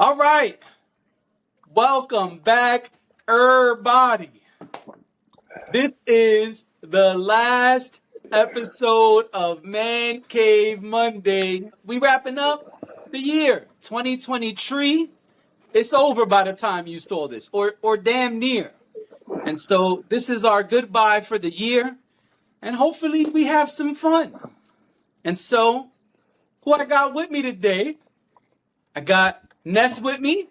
All right. Welcome back, everybody. This is the last episode of Man Cave Monday. We wrapping up the year 2023. It's over by the time you saw this, or damn near. And so this is our goodbye for the year, and hopefully we have some fun. And so, who I got with me today? I got Ness with me.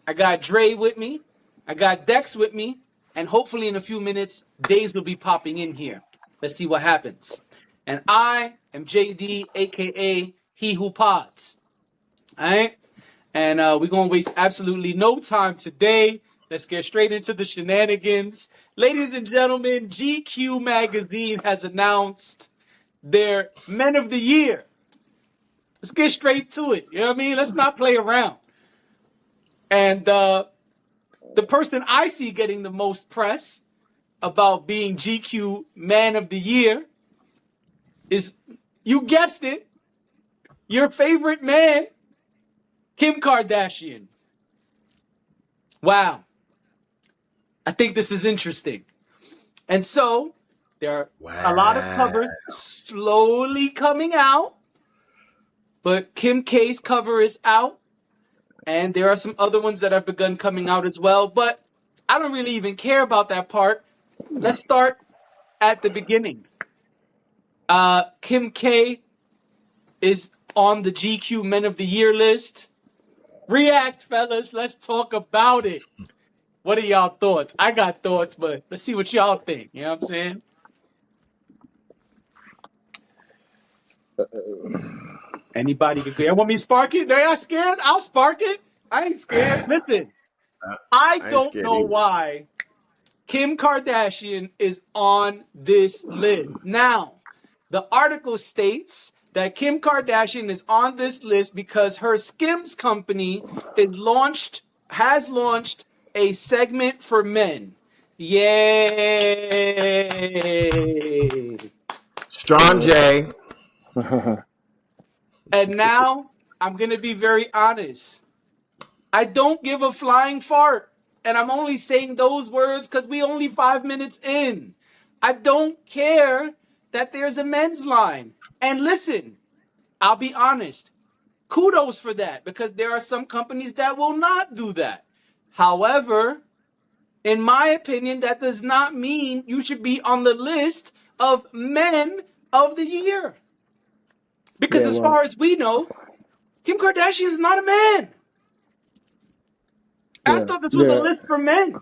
I got Dre with me. I got Dex with me. And hopefully in a few minutes, Days will be popping in here. Let's see what happens. And I am JD, a.k.a. He Who Pods. All right? And we're going to waste absolutely no time today. Let's get straight into the shenanigans. Ladies and gentlemen, GQ Magazine has announced their Men of the Year. Let's get straight to it. You know what I mean? Let's not play around. And the person I see getting the most press about being GQ Man of the Year is, you guessed it, your favorite man, Kim Kardashian. Wow. I think this is interesting. And so there are a lot of covers slowly coming out, but Kim K's cover is out. And there are some other ones that have begun coming out as well. But I don't really even care about that part. Let's start at the beginning. Kim K is on the GQ Men of the Year list. React, fellas. Let's talk about it. What are y'all thoughts? I got thoughts, but let's see what y'all think. You know what I'm saying? Anybody can agree. Want me to spark it? They are scared? I'll spark it. I ain't scared. Listen, I don't know why Kim Kardashian is on this list. Now, the article states that Kim Kardashian is on this list because her Skims company has launched a segment for men. Yay! Strong J. And now, I'm going to be very honest. I don't give a flying fart. And I'm only saying those words because we only 5 minutes in. I don't care that there's a men's line. And listen, I'll be honest. Kudos for that because there are some companies that will not do that. However, in my opinion, that does not mean you should be on the list of Men of the Year. Because as far as we know, Kim Kardashian is not a man. I thought this was a list for men.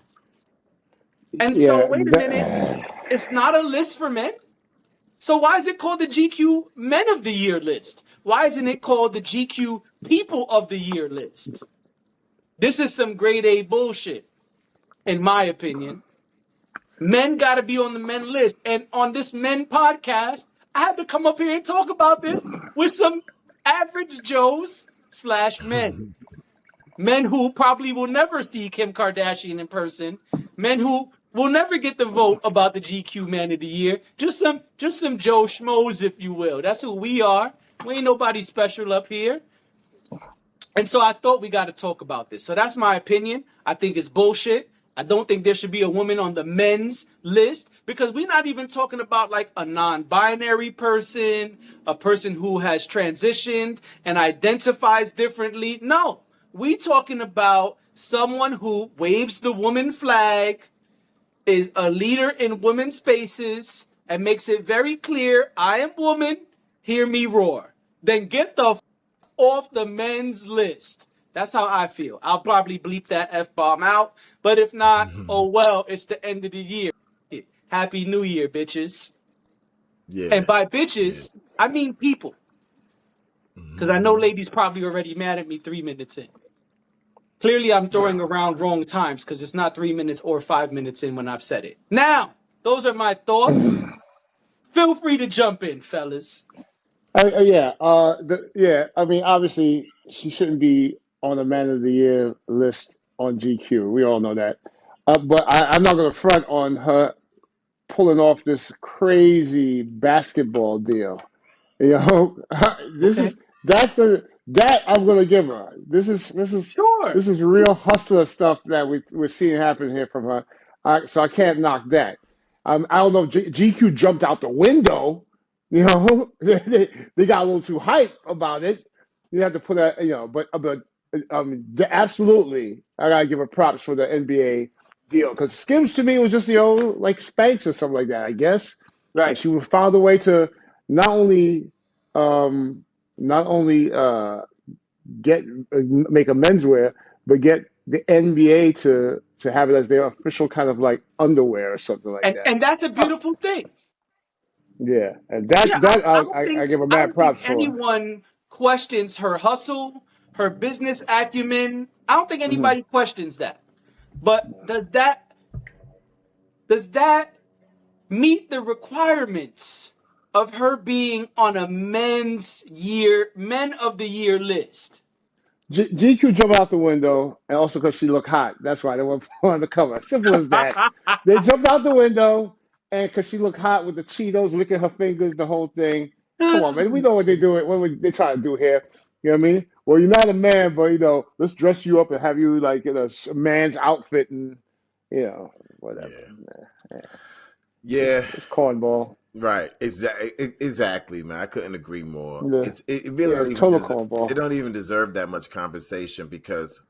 And so, wait a minute. It's not a list for men? So why is it called the GQ Men of the Year list? Why isn't it called the GQ People of the Year list? This is some grade A bullshit, in my opinion. Men got to be on the men list. And on this men podcast, I had to come up here and talk about this with some average Joes / men. Men who probably will never see Kim Kardashian in person. Men who will never get the vote about the GQ Man of the Year. Just some Joe Schmoes, if you will. That's who we are. We ain't nobody special up here. And so I thought we got to talk about this. So that's my opinion. I think it's bullshit. I don't think there should be a woman on the men's list because we're not even talking about like a non-binary person, a person who has transitioned and identifies differently. No, we talking about someone who waves the woman flag, is a leader in women's spaces, and makes it very clear, I am woman, hear me roar. Then get the off the men's list. That's how I feel. I'll probably bleep that F-bomb out. But if not, oh well, it's the end of the year. Happy New Year, bitches. Yeah. And by bitches, I mean people. Because I know ladies probably already mad at me 3 minutes in. Clearly, I'm throwing around wrong times because it's not 3 minutes or 5 minutes in when I've said it. Now, those are my thoughts. Feel free to jump in, fellas. I mean, obviously, she shouldn't be on the Man of the Year list on GQ. We all know that. But I'm not going to front on her pulling off this crazy basketball deal. You know, that's That I'm gonna give her. Sure. This is real hustler stuff that we're seeing happen here from her. So I can't knock that. I don't know. If GQ jumped out the window. You know, they got a little too hype about it. You have to put that. You know, absolutely, I gotta give her props for the NBA deal because Skims to me was just like Spanx or something like that. I guess, and Right. she found a way to not only um, not only get make a menswear, but get the NBA to have it as their official kind of like underwear or something like that. And that's a beautiful thing. Yeah, and Yeah, I give her I mad don't think props for. anyone questions her hustle, her business acumen. I don't think Hmm. anybody questions that. But does that meet the requirements of her being on a men of the year list? GQ jumped out the window, and also because she looked hot. That's why they went on the cover. Simple as that. They jumped out the window, and because she looked hot with the Cheetos, licking her fingers, the whole thing. Come on, man. We know what they do. What they try to do here. You know what I mean? Well, you're not a man, but let's dress you up and have you like in a man's outfit and whatever. Yeah. Yeah, Yeah. it's cornball. Right. Exactly, man. I couldn't agree more. Yeah, It really yeah, don't even total it cornball. don't even deserve that much conversation because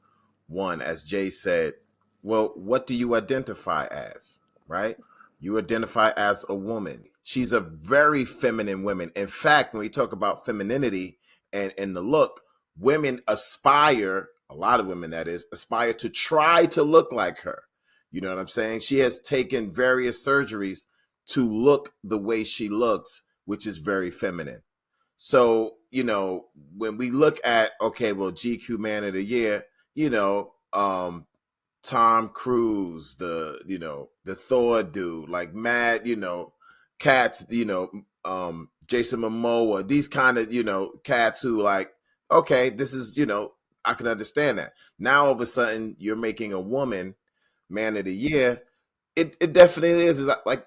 one, as Jay said, well, what do you identify as? Right? You identify as a woman. She's a very feminine woman. In fact, when we talk about femininity and the look, women aspire, a lot of women that is, aspire to try to look like her. You know what I'm saying? She has taken various surgeries to look the way she looks, which is very feminine. So, when we look at, okay, well, GQ Man of the Year, Tom Cruise, the Thor dude, like mad, cats, Jason Momoa, these kind of, cats who like, okay, this is, I can understand that. Now all of a sudden you're making a woman man of the year. It definitely is like,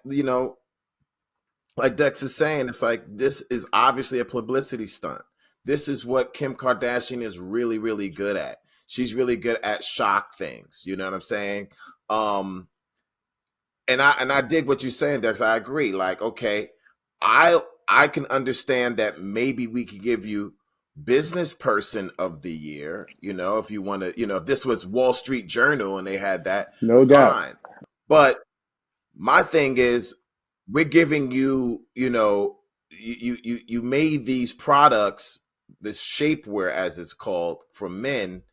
like Dex is saying, it's like this is obviously a publicity stunt. This is what Kim Kardashian is really, really good at. She's really good at shock things. You know what I'm saying? Um, and I dig what you're saying, Dex. I agree. Like, okay, I can understand that maybe we could give you business person of the year. If you want to, if this was Wall Street Journal and they had that, No doubt. fine. But my thing is, we're giving you, you made these products, this shapewear as it's called, for men,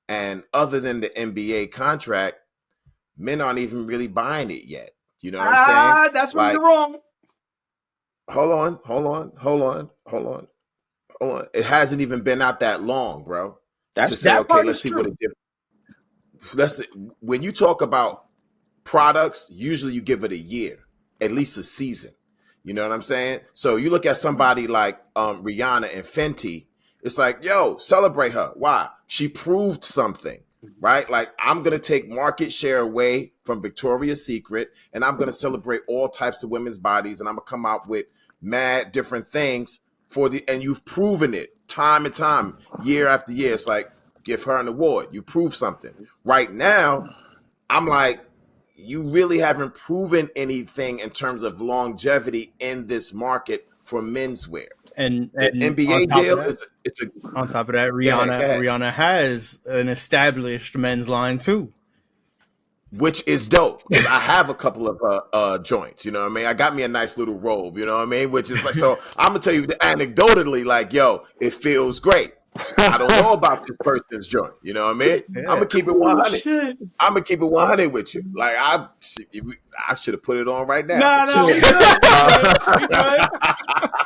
and other than the NBA contract, men aren't even really buying it yet. You know what I'm saying? That's where Like, you're wrong. hold on. It hasn't even been out that long, bro. To say, That okay, part let's is see what true. it did. When you talk about products, usually you give it a year, at least a season. You know what I'm saying? So you look at somebody like Rihanna and Fenty, it's like, yo, celebrate her. Why? She proved something, right? Like, I'm going to take market share away from Victoria's Secret, and I'm going to celebrate all types of women's bodies, and I'm going to come out with mad different things and you've proven it time and time, year after year. It's like, give her an award. You prove something. Right now, I'm like, you really haven't proven anything in terms of longevity in this market for menswear. And The and NBA deal is it's a on top of that, go ahead, go ahead. Rihanna has an established men's line too. Which is dope because I have a couple of joints, you know what I mean? I got me a nice little robe, you know what I mean? Which is like, so I'm gonna tell you anecdotally, like, yo, it feels great. I don't know about this person's joint, you know what I mean? Yeah. I'm gonna keep it Oh 100. shit! I'm gonna keep it 100 with you. Like, I should have put it on right now. No, we good.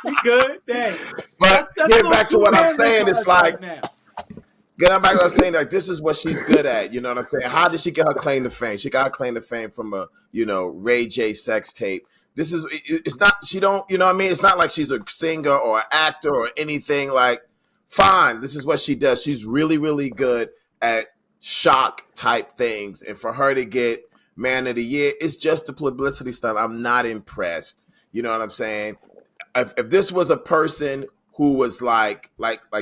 We good. Thanks. But That's getting back to what I'm saying, it's like, right now. getting back to what I'm saying, like, this is what she's good at. You know what I'm saying? How did she get her claim to fame? She got her claim to fame from a, Ray J sex tape. It's not, she don't, you know what I mean? It's not like she's a singer or an actor or anything. Like, fine, this is what she does. She's really, really good at shock type things. And for her to get man of the year, it's just the publicity stuff. I'm not impressed. You know what I'm saying? If this was a person who was like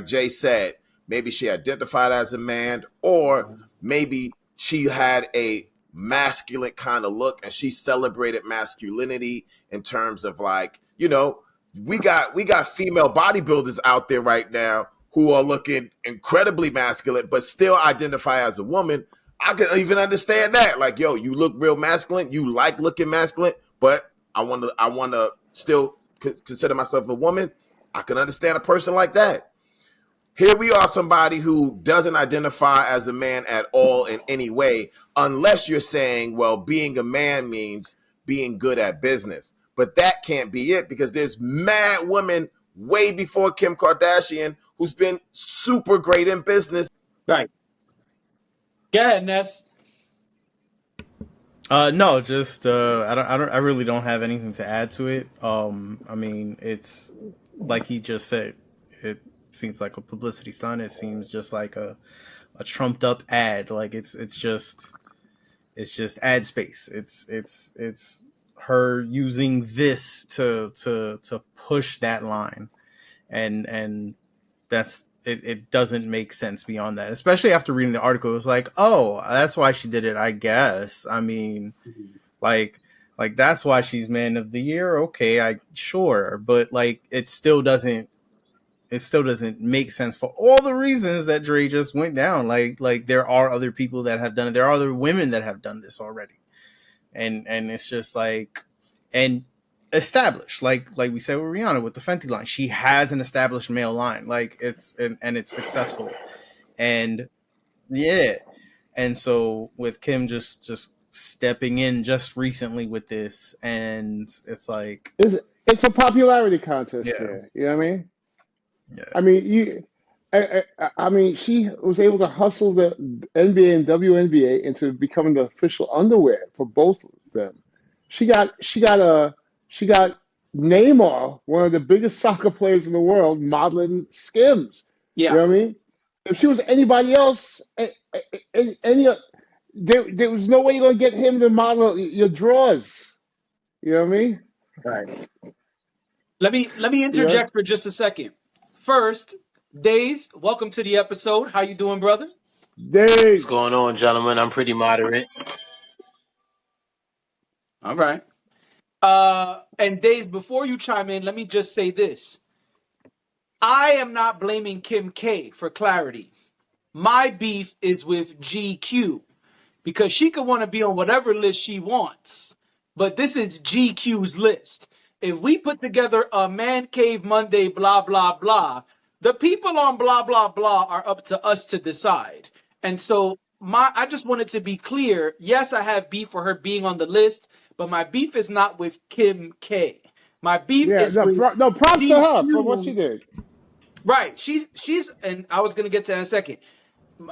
Jay said, maybe she identified as a man, or maybe she had a masculine kind of look and she celebrated masculinity in terms of like, we got female bodybuilders out there right now who are looking incredibly masculine but still identify as a woman. I can even understand that. Like, yo, you look real masculine, you like looking masculine, but I want to still consider myself a woman. I can understand a person like that. Here we are, somebody who doesn't identify as a man at all in any way, unless you're saying, well, being a man means being good at business. But that can't be it, because there's mad women way before Kim Kardashian who's been super great in business. Right. Go ahead, Ness. No, just I really don't have anything to add to it. I mean, it's like he just said. It seems like a publicity stunt. It seems just like a trumped up ad. Like it's just ad space. It's her using this to push that line, and that's it. It doesn't make sense beyond that, especially after reading the article. It was like, oh, that's why she did it, I guess. I mean, like that's why she's man of the year. Okay, sure, but like it still doesn't make sense for all the reasons that Dre just went down. Like there are other people that have done it. There are other women that have done this already. And it's just like, and established, like we said with Rihanna with the Fenty line, she has an established male line. Like it's successful. And yeah. And so with Kim just stepping in just recently with this, and it's like, it's a popularity contest there. You know what I mean? Yeah. I mean, she was able to hustle the NBA and WNBA into becoming the official underwear for both of them. She got Neymar, one of the biggest soccer players in the world, modeling Skims. Yeah. You know what I mean? If she was anybody else, there was no way you're gonna get him to model your drawers. You know what I mean? Right. Let me interject for just a second. First, Days, welcome to the episode. How you doing, brother? Days. What's going on, gentlemen? I'm pretty moderate. All right. And Days, before you chime in, let me just say this. I am not blaming Kim K for clarity. My beef is with GQ, because she could want to be on whatever list she wants, but this is GQ's list. If we put together a Man Cave Monday, blah, blah, blah, the people on blah, blah, blah are up to us to decide. And so I just wanted to be clear. Yes, I have beef for her being on the list, but my beef is not with Kim K. My beef is with props to her for what she did. Right. She's, and I was going to get to that in a second.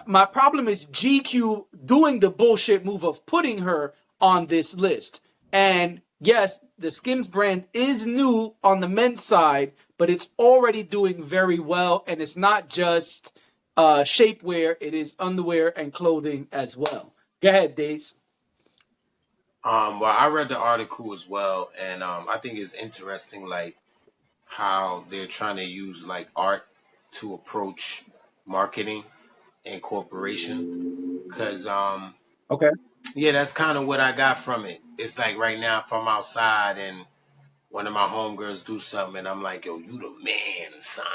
My problem is GQ doing the bullshit move of putting her on this list. And yes, the Skims brand is new on the men's side, but it's already doing very well. And it's not just shapewear, it is underwear and clothing as well. Go ahead, Days. Well, I read the article as well, and I think it's interesting, like how they're trying to use like art to approach marketing and corporation. Because Okay. yeah, that's kind of what I got from it. It's like right now, if I'm outside and one of my homegirls do something, and I'm like, yo, you the man, son.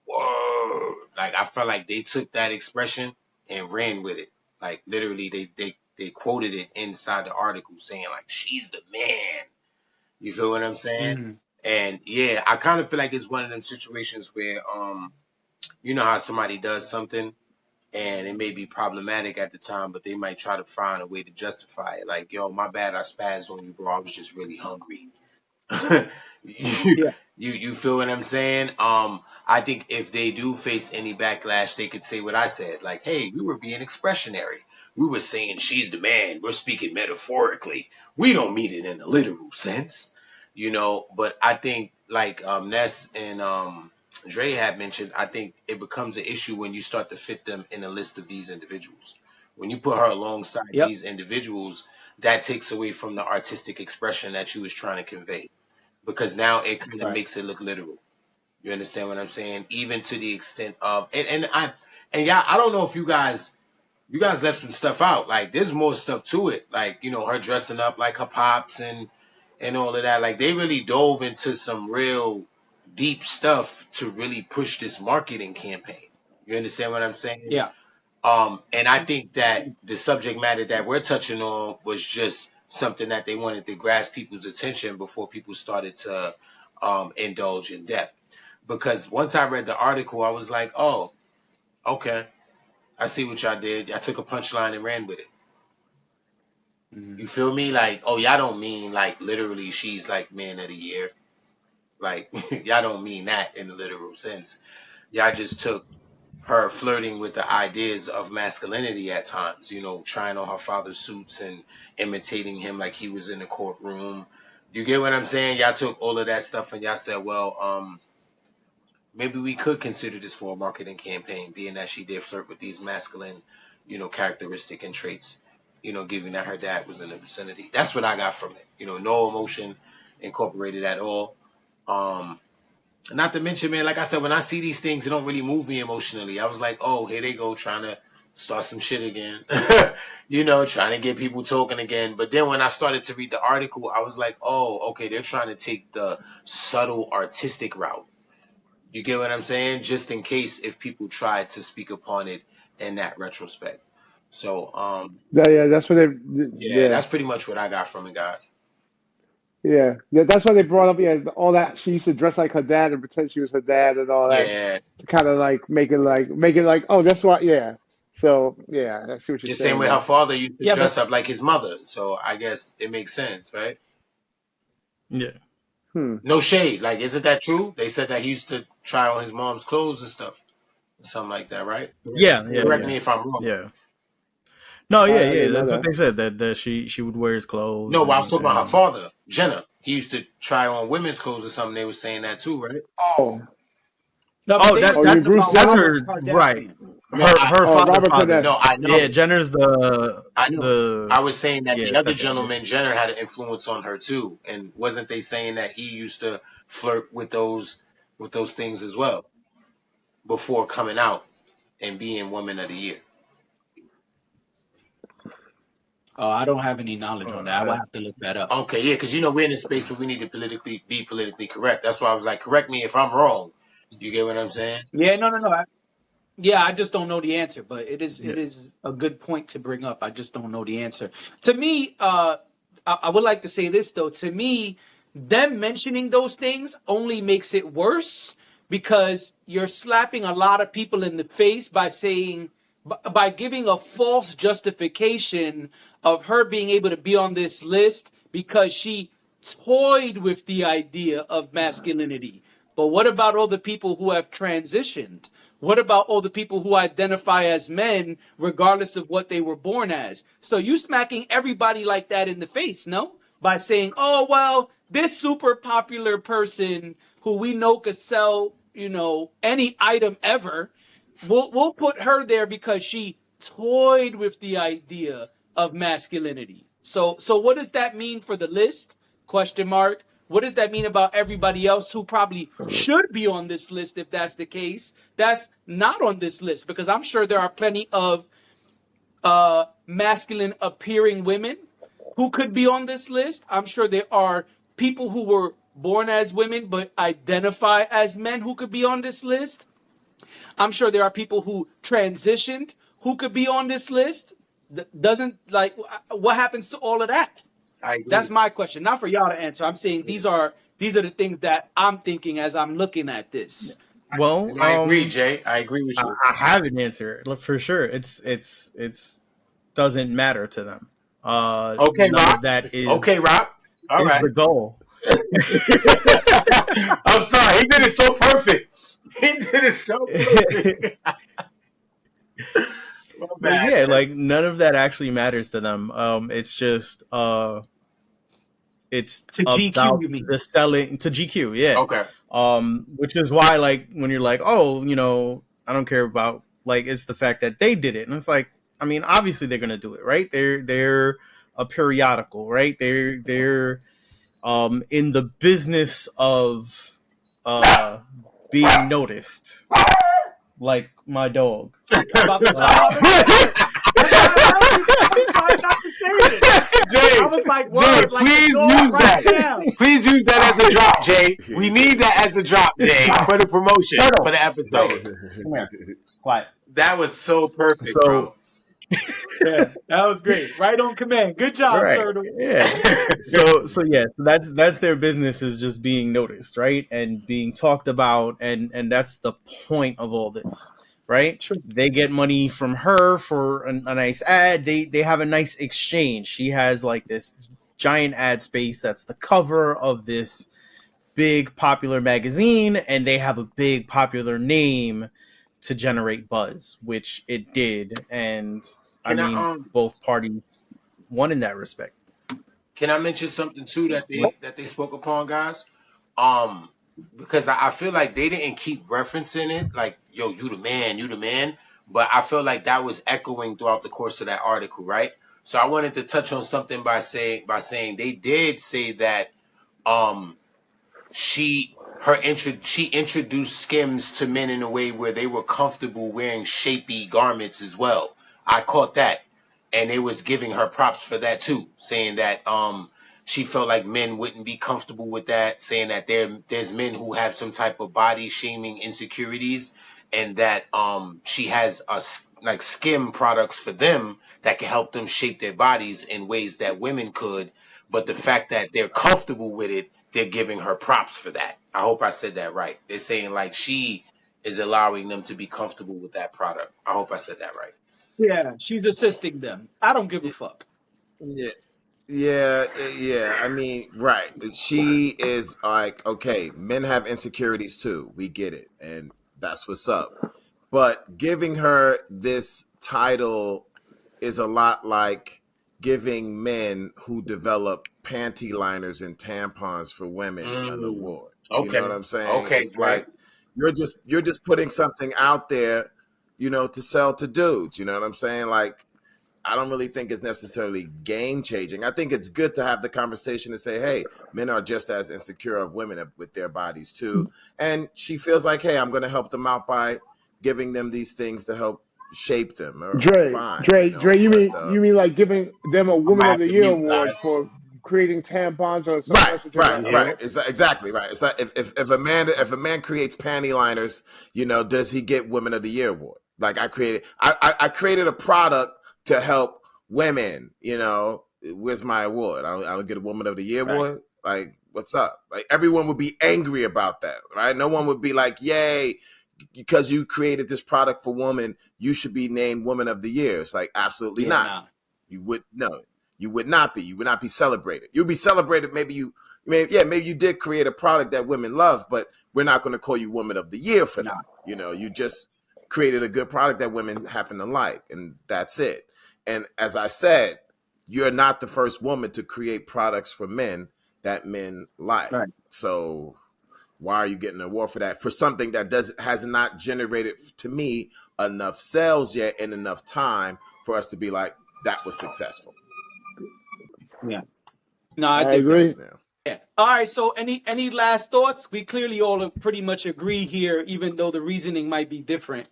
Whoa. Like, I felt like they took that expression and ran with it. Like, literally, they quoted it inside the article saying, like, she's the man. You feel what I'm saying? Mm-hmm. And yeah, I kind of feel like it's one of them situations where, you know how somebody does something and it may be problematic at the time, but they might try to find a way to justify it. Like, yo, my bad, I spazzed on you, bro. I was just really hungry. You feel what I'm saying? I think if they do face any backlash, they could say what I said. Like, hey, we were being expressionary. We were saying she's the man. We're speaking metaphorically. We don't mean it in a literal sense, you know. But I think like Ness and Dre had mentioned, I think it becomes an issue when you start to fit them in a list of these individuals. When you put her alongside these individuals, that takes away from the artistic expression that you was trying to convey. Because now it kind of makes it look literal. You understand what I'm saying? Even to the extent of, and And yeah, I don't know if you guys left some stuff out. Like there's more stuff to it. Like, you know, her dressing up like her pops and all of that. Like they really dove into some real deep stuff to really push this marketing campaign. You understand what I'm saying? Yeah. And I think that the subject matter that we're touching on was just something that they wanted to grasp people's attention before people started to indulge in depth. Because once I read the article, I was like, oh, okay, I see what y'all did. I took a punchline and ran with it. You feel me? Like, oh, y'all don't mean like literally she's like man of the year. Like, y'all don't mean that in the literal sense. Y'all just took her flirting with the ideas of masculinity at times, you know, trying on her father's suits and imitating him like he was in the courtroom. You get what I'm saying? Y'all took all of that stuff and y'all said, well, maybe we could consider this for a marketing campaign, being that she did flirt with these masculine, you know, characteristic and traits, you know, given that her dad was in the vicinity. That's what I got from it. You know, no emotion incorporated at all. Not to mention, man, like I said, when I see these things, it don't really move me emotionally. I was like, oh, here they go trying to start some shit again. You know, trying to get people talking again. But then when I started to read the article, I was like, oh, okay, they're trying to take the subtle artistic route. You get what I'm saying? Just in case if people try to speak upon it in that retrospect. So, That's what they. yeah, that's pretty much what I got from it, guys. Yeah, that's why they brought up. Yeah, all that she used to dress like her dad and pretend she was her dad and all that Yeah, to kind of like make it like, oh, that's why. Yeah. So yeah, I see what you're the same saying way her there. father used to Yeah, dress but up like his mother. So I guess it makes sense, right? Yeah. Hmm. No shade. Like, isn't that true? They said that he used to try on his mom's clothes and stuff. Something like that, right? Yeah. Yeah. Yeah. Correct Yeah. me if I'm wrong. Yeah. No. Yeah. I Yeah. didn't know That's what that. they said. That she would wear his clothes No, but I was talking about her and father, Jenna. He used to try on women's clothes or something. They were saying that too, right? Oh, no, but oh, they were oh, you mean talking Bruce about that's Jenner? Robert her right. Kardashian. No, Her Oh, Robert father. no, Kardashian. I Yeah, know. Jenner's I know. the I was saying that the other stepdad. gentleman, Jenner, had an influence on her too. And wasn't they saying that he used to flirt with those things as well before coming out and being Woman of the Year? Oh, I don't have any knowledge on that. I will I, have to look that up. Okay, yeah, because you know we're in a space where we need to be politically correct. That's why I was like, correct me if I'm wrong. You get what I'm saying? Yeah, no. Yeah, I just don't know the answer, but yeah. it is a good point to bring up. I just don't know the answer. To me, I would like to say this though. To me, them mentioning those things only makes it worse because you're slapping a lot of people in the face by saying by giving a false justification of her being able to be on this list because she toyed with the idea of masculinity. But what about all the people who have transitioned? What about all the people who identify as men regardless of what they were born as? So you smacking everybody like that in the face, no? By saying, oh, well, this super popular person who we know could sell, you know, any item ever, we'll put her there because she toyed with the idea of masculinity. So what does that mean for the list? Question mark. What does that mean about everybody else who probably should be on this list if that's the case? That's not on this list because I'm sure there are plenty of masculine appearing women who could be on this list. I'm sure there are people who were born as women but identify as men who could be on this list. I'm sure there are people who transitioned who could be on this list. Doesn't like what happens to all of that? I agree. That's my question, not for y'all to answer. I'm saying these are the things that I'm thinking as I'm looking at this. Well, I agree, Jay. I agree with you. I have an answer for sure. It's doesn't matter to them. Okay, None Rob. of that Okay, Rob. All is right. the goal. I'm sorry. He did it so perfect. He did it so perfect. My But bad, yeah, man. like none of that actually matters to them. It's just it's To GQ, about you mean? the selling to GQ, yeah. Okay. Which is why, like, when you're like, oh, you know, I don't care about, like, it's the fact that they did it, and it's like, I mean, obviously they're gonna do it, right? They're a periodical, right? They're in the business of being noticed. like my dog. I'm about to say it. That's why I love you. I was trying not to say it. Jay, I was like, Jay, word, like the please dog use right that. now. Please use that as a drop, Jay. He We said need that as a drop, Jay, for the promotion Turtle. for the Hey, episode. come here. Quiet. That was so perfect, So bro. Yeah, that was great. Right on command. Good job, right, Turtle. yeah. So yeah, so that's their business, is just being noticed, right, and being talked about, and that's the point of all this, right? True. They get money from her for a nice ad. They have a nice exchange. She has like this giant ad space that's the cover of this big popular magazine, and they have a big popular name to generate buzz, which it did, and I Can mean I both parties won in that respect. can I mention something too that they spoke upon, guys? Um, because I feel like they didn't keep referencing it, like, yo, you the man, you the man. But I feel like that was echoing throughout the course of that article, right? So I wanted to touch on something by saying they did say that um she introduced Skims to men in a way where they were comfortable wearing shapy garments as well. I caught that, and they was giving her props for that too, saying that she felt like men wouldn't be comfortable with that, saying that there's men who have some type of body shaming insecurities, and that she has like skim products for them that can help them shape their bodies in ways that women could, but the fact that they're comfortable with it, they're giving her props for that. I hope I said that right. They're saying like she is allowing them to be comfortable with that product. I hope I said that right. Yeah, she's assisting them. I don't give a fuck. yeah. Yeah, yeah. I mean, right. She is like, okay, men have insecurities too. We get it. And that's what's up. But giving her this title is a lot like giving men who develop panty liners and tampons for women an Mm, award. You know what okay. I'm saying? Okay, It's Dre. like you're just putting something out there, to sell to dudes. You know what I'm saying? Like, I don't really think it's necessarily game changing. I think it's good to have the conversation to say, hey, men are just as insecure of women with their bodies too. And she feels like, hey, I'm going to help them out by giving them these things to help shape them. Or Dre, fine, Dre, Dre, you but mean you mean like giving them a I Woman might of have the to Year mute, award guys. for creating tampons or something right, else that you're right, like, Yeah. right. okay. It's exactly right. It's like if a man creates panty liners, does he get Women of the Year award? Like I created a product to help women. Where's my award? I don't get a Woman of the Year Right. award. Like, what's up? Like, everyone would be angry about that, right? No one would be like, yay, because you created this product for women, you should be named Woman of the Year. It's like, absolutely Yeah, not. nah. You would no, you would not be. You would not be celebrated. You'd be celebrated. Maybe you did create a product that women love, but we're not going to call you Woman of the Year for Nah. that. You just created a good product that women happen to like, and that's it. And as I said, you're not the first woman to create products for men that men like. Right. So why are you getting an award for that? For something that has not generated to me enough sales yet in enough time for us to be like, that was successful. Yeah. No, I I dig that. agree. Yeah. Yeah. All right. So, any last thoughts? We clearly all pretty much agree here, even though the reasoning might be different.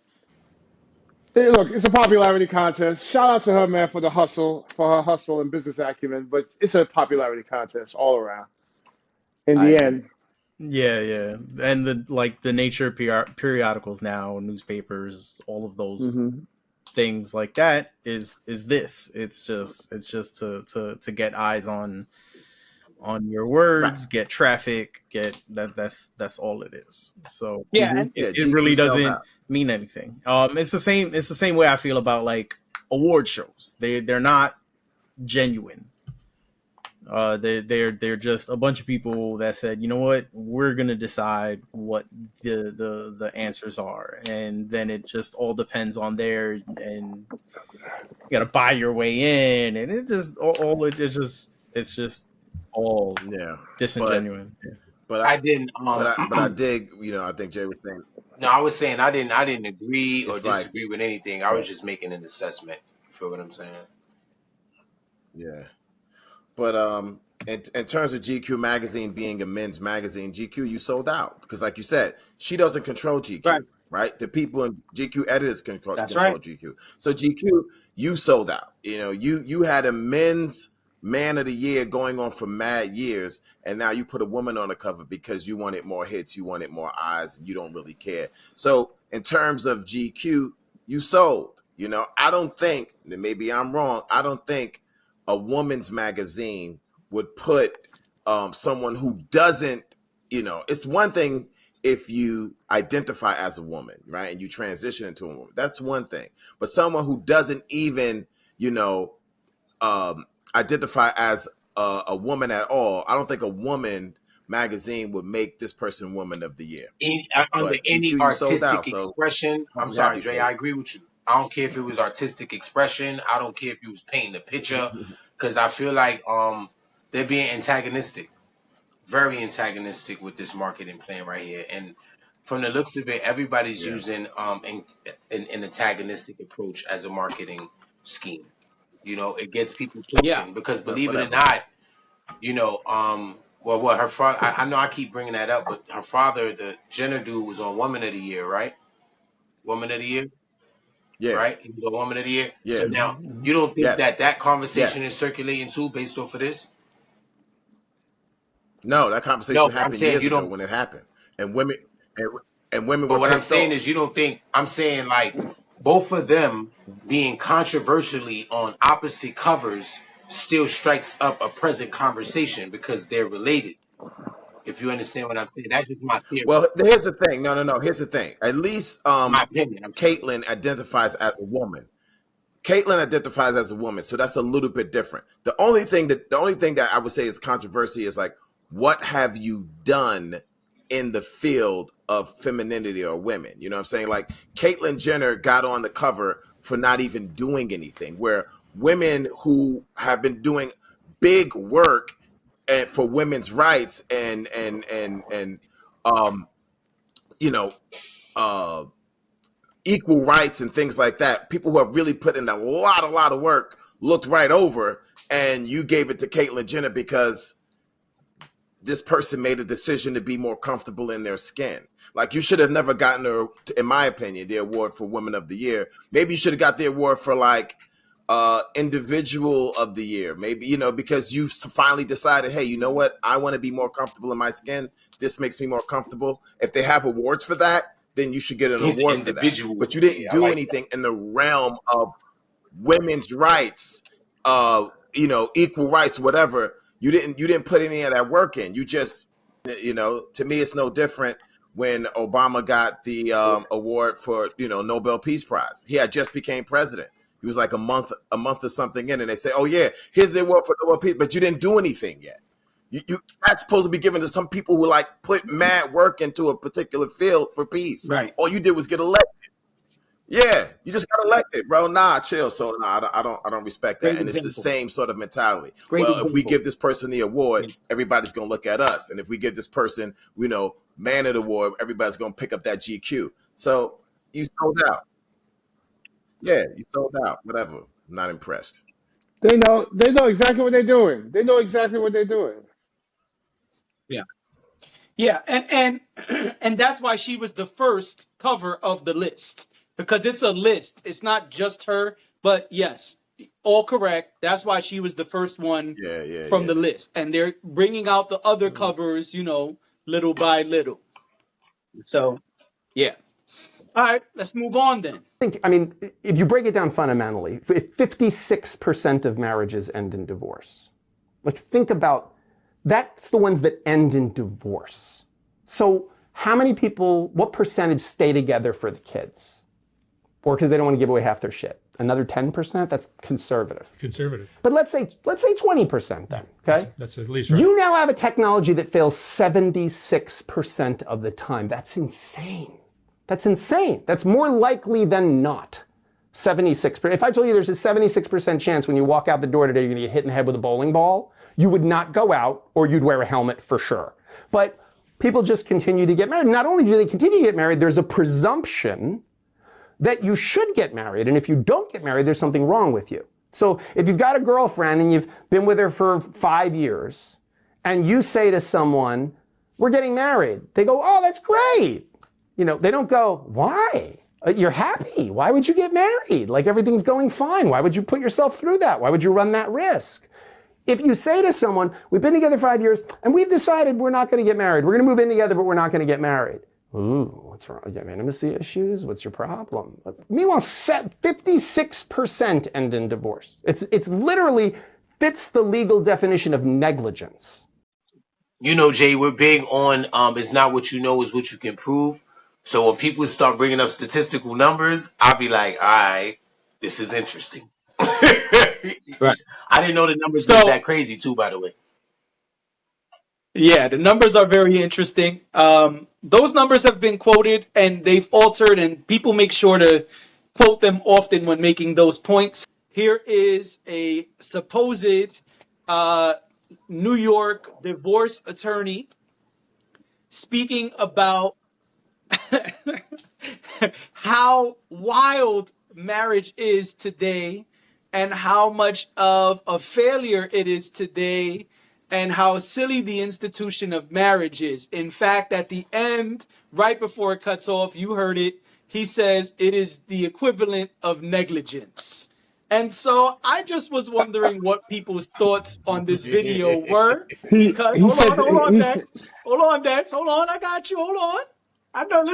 Hey, look, it's a popularity contest. Shout out to her, man, for her hustle and business acumen. But it's a popularity contest all around. In I the agree. end, Yeah, yeah, and the nature of periodicals now, newspapers, all of those hmm things like that is this. It's just to get eyes on your Right. words, get traffic, get that's all it is. So Yeah. hmm And Yeah. it really GQ sell doesn't out. mean anything. It's the same way I feel about like award shows. They're not genuine. They're just a bunch of people that said, you know what, we're gonna decide what the answers are, and then it just all depends on there, and you gotta buy your way in, and it just all it's just all Yeah. But disingenuous. but I, I didn't but I dig. I think Jay was saying no, I was saying I didn't agree or it's like, disagree with anything. I was just making an assessment. You feel what I'm saying? yeah. But in terms of GQ magazine being a men's magazine, GQ, you sold out because, like you said, she doesn't control right. GQ. right? The people in GQ editors That's control right. GQ. So GQ, you sold out. You had a men's man of the year going on for mad years, and now you put a woman on the cover because you wanted more hits, you wanted more eyes, and you don't really care. So in terms of GQ, you sold. I don't think, maybe I'm wrong, I don't think a woman's magazine would put someone who doesn't, it's one thing if you identify as a woman, right, and you transition into a woman. That's one thing. But someone who doesn't even, identify as a woman at all, I don't think a woman magazine would make this person woman of the year. Under But any GQ, you sold out, artistic so expression, I'm I'm sorry, happy Dre, for I you. agree with you. I don't care if it was artistic expression. I don't care if you was painting a picture, because I feel like they're being antagonistic, very antagonistic with this marketing plan right here. And from the looks of it, everybody's Yeah. using an antagonistic approach as a marketing scheme. It gets people Yeah. talking because, believe it or Whatever. not, well, what her father, I know I keep bringing that up, but her father, the Jenner dude, was on Woman of the Year, right? Woman of the Year, Yeah. right? He was on Woman of the Year. So Yeah. now, you don't think Yes. that conversation Yes. is circulating too based off of this? No, that No, conversation but I'm happened saying years you ago don't. when it happened, and women But were what I'm pissed saying is, off. you don't think. I'm saying like both of them being controversially on opposite covers still strikes up a present conversation because they're related. If you understand what I'm saying, that's just my theory, Well, here's the thing. No. Here's the thing. At least my opinion. I'm saying. Caitlyn identifies as a woman. Caitlyn identifies as a woman, so that's a little bit different. The only thing that I would say is controversy is like, what have you done in the field of femininity or women? You know what I'm saying? Like Caitlyn Jenner got on the cover for not even doing anything, where women who have been doing big work and for women's rights and um you know uh equal rights and things like that. People who have really put in a lot of work looked right over, and you gave it to Caitlyn Jenner because this person made a decision to be more comfortable in their skin. Like you should have never gotten her, in my opinion, the award for Women of the Year. Maybe you should have got the award for like individual of the year. Maybe, because you finally decided, hey, you know what? I want to be more comfortable in my skin. This makes me more comfortable. If they have awards for that, then you should get an He's an award for that. individual. But you didn't Yeah, I do like that. anything in the realm of women's rights, equal rights, whatever. You didn't put any of that work in. You just, to me, it's no different when Obama got the award for, Nobel Peace Prize. He had just became president. He was like a month or something in, and they say, "Oh yeah, here's the award for Nobel Peace," but you didn't do anything yet. That's supposed to be given to some people who like put mad work into a particular field for peace. Right. All you did was get elected. Yeah, you just got elected, bro. Nah, chill. So nah, I don't respect that. Great And it's the example. same sort of mentality. Great Well, if we example. give this person the award, Yeah. everybody's gonna look at us. And if we give this person, man of the award, everybody's gonna pick up that GQ. So you sold out. Yeah, you sold out. Whatever. I'm not impressed. They know exactly what they're doing. They know exactly what they're doing. Yeah. Yeah, and and that's why she was the first cover of the list, because it's a list. It's not just her, but yes, all correct. That's why she was the first one Yeah, yeah, from yeah. the list, and they're bringing out the other covers, little by little. So, yeah. All right, let's move on then. If you break it down fundamentally, 56% of marriages end in divorce. Like, think about that's the ones that end in divorce. So, how many people, what percentage stay together for the kids? Or because they don't want to give away half their shit? Another 10%? That's conservative. Conservative. But let's say 20% then, okay? That's at least right. You now have a technology that fails 76% of the time. That's insane. That's insane. That's more likely than not. 76%. If I told you there's a 76% chance when you walk out the door today you're going to get hit in the head with a bowling ball, you would not go out, or you'd wear a helmet for sure. But people just continue to get married. Not only do they continue to get married, there's a presumption that you should get married. And if you don't get married, there's something wrong with you. So if you've got a girlfriend and you've been with her for 5 years, and you say to someone, we're getting married, they go, oh, that's great. They don't go, why? You're happy. Why would you get married? Like everything's going fine. Why would you put yourself through that? Why would you run that risk? If you say to someone, we've been together 5 years and we've decided we're not going to get married. We're going to move in together, but we're not going to get married. Ooh, what's wrong? You have intimacy issues? What's your problem? Meanwhile, 56% end in divorce. It's literally fits the legal definition of negligence. Jay, we're big on it's not what you know, is what you can prove. So when people start bringing up statistical numbers, I'll be like, all right, this is interesting. Right. I didn't know the numbers was that crazy too, by the way. Yeah, the numbers are very interesting. Those numbers have been quoted and they've altered, and people make sure to quote them often when making those points. Here is a supposed New York divorce attorney speaking about how wild marriage is today and how much of a failure it is today and how silly the institution of marriage is. In fact, at the end, right before it cuts off, you heard it, he says it is the equivalent of negligence. And so I just was wondering what people's thoughts on this video were. Because hold on, Dex. Hold on, I got you. Hold on. I know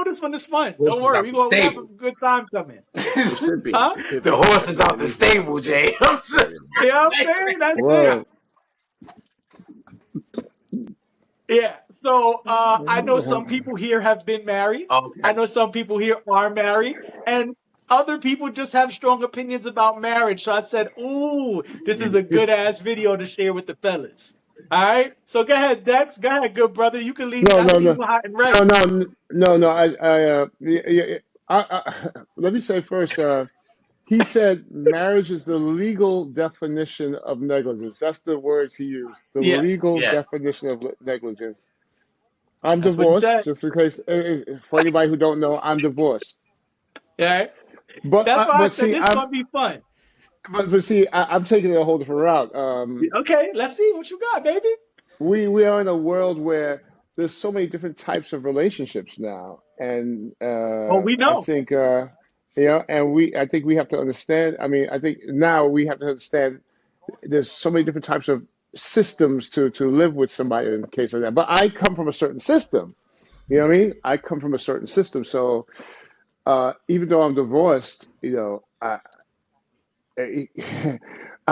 this one is fun. Don't worry, we have a good time coming. Huh? The horse is out the stable, Jay. You know what I'm saying? That's it. Yeah. So I know some people here have been married. Okay. I know some people here are married. And other people just have strong opinions about marriage. So I said, ooh, this is a good-ass video to share with the fellas. All right? So go ahead, Dex. Go ahead, good brother. You can lead. No. Hot and ready. Let me say first, he said marriage is the legal definition of negligence. That's the words he used. The legal definition of negligence. I'm divorced, just in case, for anybody who don't know, I'm divorced. Yeah. But that's why I said this is going to be fun. But see, I'm taking it a whole different route. Okay, let's see what you got, baby. We are in a world where there's so many different types of relationships now, and we know. I think and I think we have to understand. I mean, I think now we have to understand there's so many different types of systems to live with somebody in the case of that. But I come from a certain system. You know what I mean? I come from a certain system, so. Even though I'm divorced, I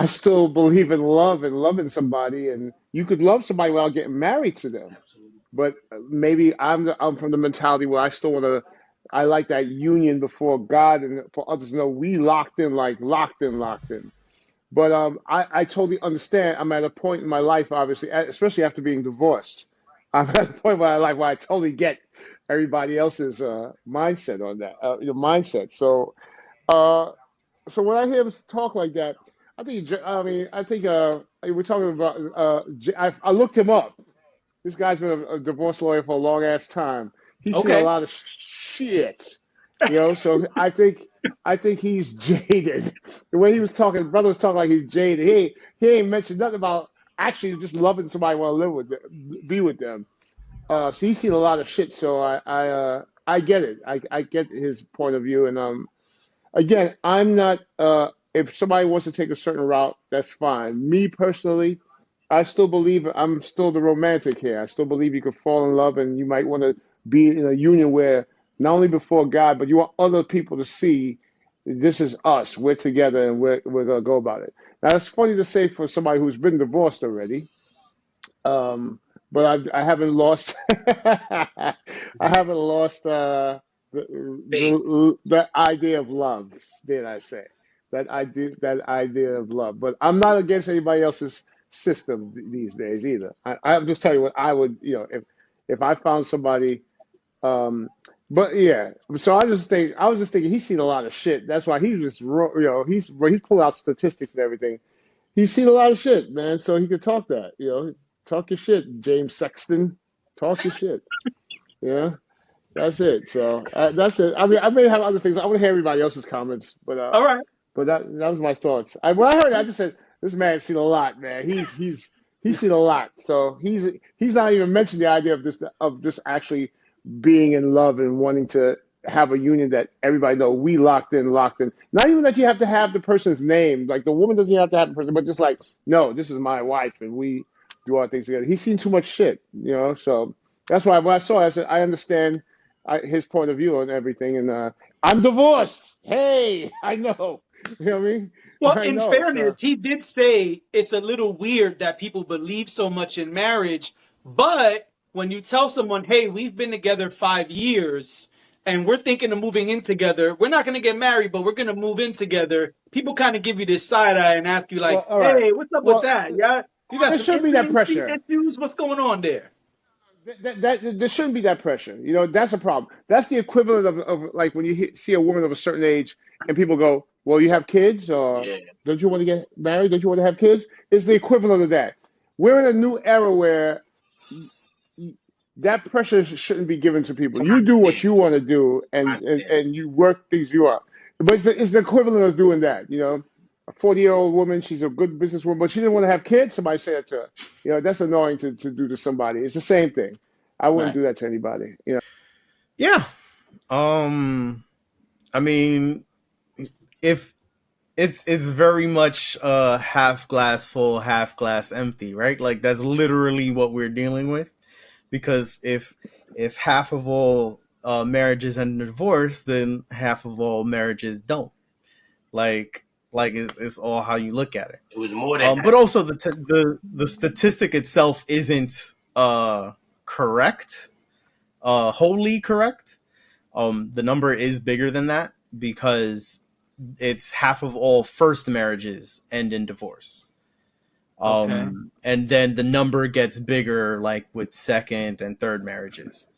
still believe in love and loving somebody, and you could love somebody without getting married to them. But maybe I'm from the mentality where I still want to. I like that union before God and for others to know we locked in. But I totally understand. I'm at a point in my life, obviously, especially after being divorced. I'm at a point in my life where I totally get everybody else's mindset on that, mindset. So, so when I hear him talk like that, I think we're talking about. I looked him up. This guy's been a divorce lawyer for a long ass time. He's seen a lot of shit, So I think he's jaded. The way he was talking, brother was talking like he's jaded. He ain't mentioned nothing about actually just loving somebody, want to live with them, be with them. So he's seen a lot of shit. So I get it. I get his point of view. And again, I'm not. If somebody wants to take a certain route, that's fine. Me personally, I still believe I'm still the romantic here. I still believe you could fall in love, and you might want to be in a union where not only before God, but you want other people to see this is us. We're together, and we're gonna go about it. Now, it's funny to say for somebody who's been divorced already. But I haven't lost. I haven't lost the idea of love. Did I say that idea of love? But I'm not against anybody else's system these days either. I'm just telling you what I would, if I found somebody. But yeah, so I was just thinking he's seen a lot of shit. That's why he's just, he's pulling out statistics and everything. He's seen a lot of shit, man. So he could talk that, Talk your shit, James Sexton. Talk your shit. Yeah, that's it. So that's it. I mean, I may have other things. I want to hear everybody else's comments, but all right. But that was my thoughts. When I heard it, I just said, "This man's seen a lot, man. He's seen a lot." So he's not even mentioned the idea of this actually being in love and wanting to have a union that everybody know we locked in, locked in. Not even that you have to have the person's name, like the woman doesn't have to have the person, but just like, no, this is my wife and we do our things together. He's seen too much shit, so that's why when I saw it, I said, I understand his point of view on everything. And I'm divorced. Hey, I know. You know what I mean? Well, I in know. So fairness, he did say it's a little weird that people believe so much in marriage, but when you tell someone, hey, we've been together 5 years and we're thinking of moving in together, we're not going to get married, but we're going to move in together, people kind of give you this side eye and ask you, like, well, all right. hey, what's up with Well, that? Yeah, you got there some shouldn't be that intimacy pressure. issues? What's going on there? There shouldn't be that pressure. That's a problem. That's the equivalent of like when you see a woman of a certain age and people go, "Well, you have kids, or Yeah, don't you want to get married? Don't you want to have kids?" It's the equivalent of that. We're in a new era where that pressure shouldn't be given to people. You time do what you standards. want to do, Time and standards. you work things you are. But it's the equivalent of doing that. A 40-year-old woman, she's a good businesswoman, but she didn't want to have kids. Somebody said it to her. That's annoying to do to somebody. It's the same thing. I wouldn't Right. do that to anybody. Yeah. I mean, if it's very much half glass full, half glass empty, right? Like that's literally what we're dealing with. Because if half of all marriages end in divorce, then half of all marriages don't. Like it's all how you look at it. It was more than But that. also the statistic itself isn't correct, wholly correct. The number is bigger than that because it's half of all first marriages end in divorce. Okay. And then the number gets bigger like with second and third marriages.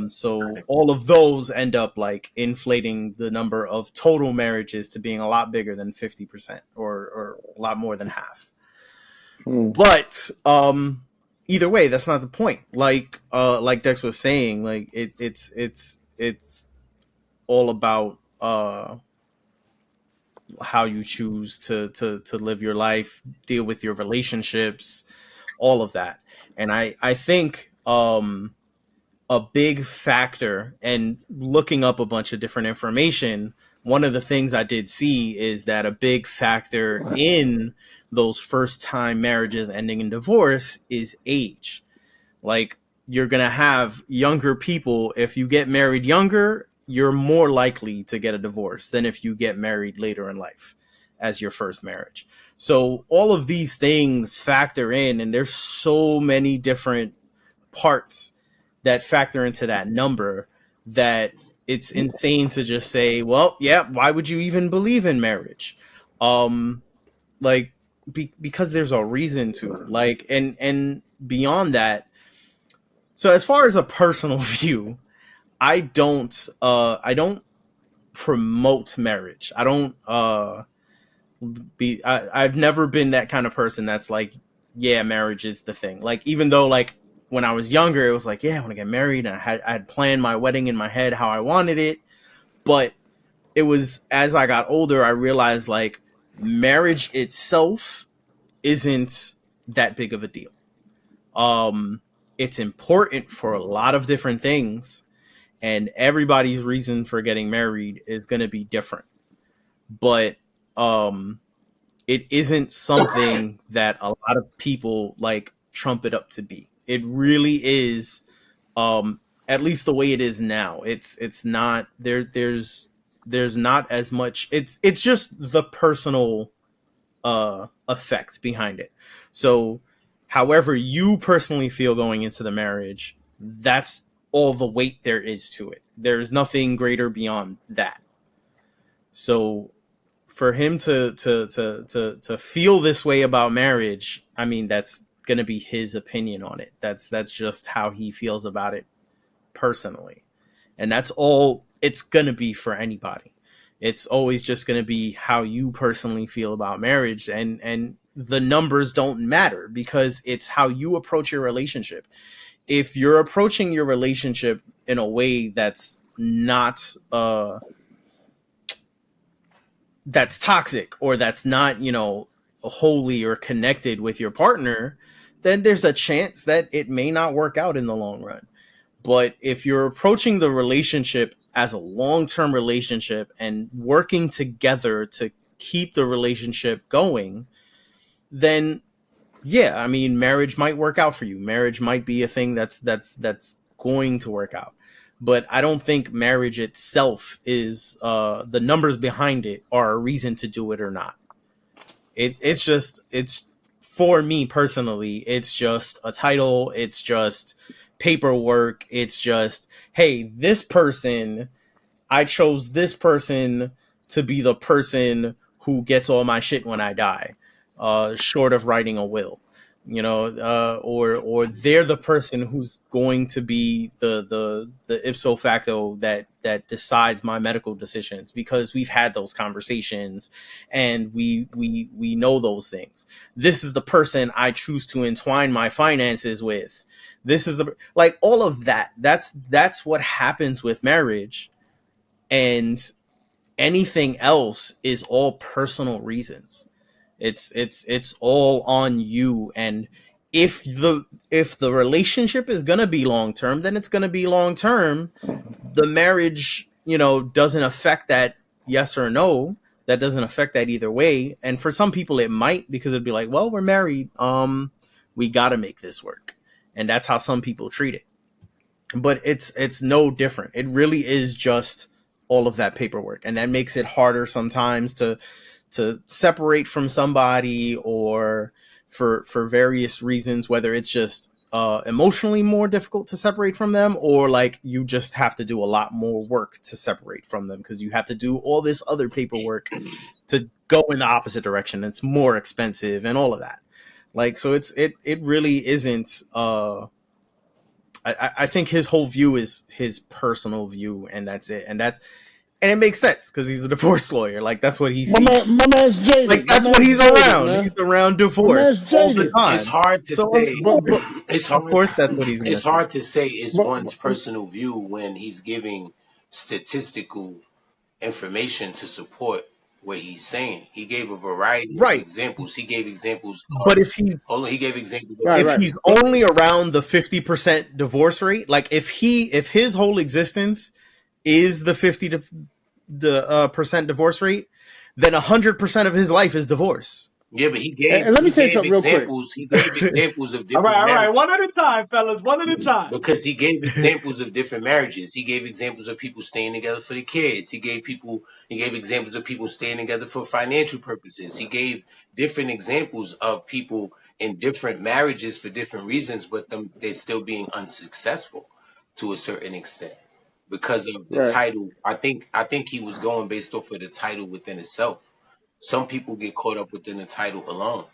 So all of those end up like inflating the number of total marriages to being a lot bigger than 50% or a lot more than half. But either way, that's not the point. Like Dex was saying, like it's all about how you choose to live your life, deal with your relationships, all of that. And I think a big factor, and looking up a bunch of different information, one of the things I did see is that a big factor in those first time marriages ending in divorce is age. Like you're going to have younger people. If you get married younger, you're more likely to get a divorce than if you get married later in life as your first marriage. So all of these things factor in, and there's so many different parts that factor into that number that it's insane to just say, well, yeah, why would you even believe in marriage? Like because there's a reason to, like, and beyond that. So as far as a personal view, I don't promote marriage. I don't I've never been that kind of person that's like, yeah, marriage is the thing. Like, even though like when I was younger, it was like, yeah, I want to get married, and I had planned my wedding in my head how I wanted it. But it was as I got older, I realized like marriage itself isn't that big of a deal. It's important for a lot of different things, and everybody's reason for getting married is going to be different. But it isn't something that a lot of people like trump it up to be. It really is, at least the way it is now. It's not there. There's not as much. It's just the personal effect behind it. So, however you personally feel going into the marriage, that's all the weight there is to it. There's nothing greater beyond that. So for him to feel this way about marriage, I mean, that's going to be his opinion on it. That's just how he feels about it personally. And that's all it's going to be for anybody. It's always just going to be how you personally feel about marriage, and the numbers don't matter because it's how you approach your relationship. If you're approaching your relationship in a way that's not that's toxic, or that's not, wholly or connected with your partner, then there's a chance that it may not work out in the long run. But if you're approaching the relationship as a long-term relationship and working together to keep the relationship going, then yeah, I mean, marriage might work out for you. Marriage might be a thing that's going to work out. But I don't think marriage itself is the numbers behind it are a reason to do it or not. It's for me personally, it's just a title, it's just paperwork, it's just, hey, this person, I chose this person to be the person who gets all my shit when I die, short of writing a will, or they're the person who's going to be the ipso facto that decides my medical decisions, because we've had those conversations and we know those things. This is the person I choose to entwine my finances with. This is like all of that. That's what happens with marriage. And anything else is all personal reasons. It's all on you. And if the relationship is gonna be long term, then it's gonna be long term. The marriage, doesn't affect that, yes or no. That doesn't affect that either way. And for some people it might, because it'd be like, well, we're married, we gotta make this work. And that's how some people treat it. But it's no different. It really is just all of that paperwork, and that makes it harder sometimes to separate from somebody, or for various reasons, whether it's just emotionally more difficult to separate from them, or like you just have to do a lot more work to separate from them because you have to do all this other paperwork to go in the opposite direction. It's more expensive and all of that. Like, so it really isn't. I think his whole view is his personal view, and that's it. And it makes sense because he's a divorce lawyer. Like, that's what he sees. My man's jaded. Like, that's what he's around. Man. He's around divorce all the time. It's hard to say. It's hard, of course, that's what he's. It's hard to say it's one's personal view when he's giving statistical information to support what he's saying. He gave a variety of examples. He gave examples. But if he's he gave examples. He's only around the 50% divorce rate, like if his whole existence is the 50% divorce rate, then 100% of his life is divorce. Yeah, but he gave. And let me say something real quick. He gave examples of different. All right, one at a time, fellas. One at a time. Because he gave examples of different marriages. He gave examples of people staying together for the kids. He gave examples of people staying together for financial purposes. He gave different examples of people in different marriages for different reasons, but they're still being unsuccessful to a certain extent because of the title. I think he was going based off of the title within itself. Some people get caught up within the title alone.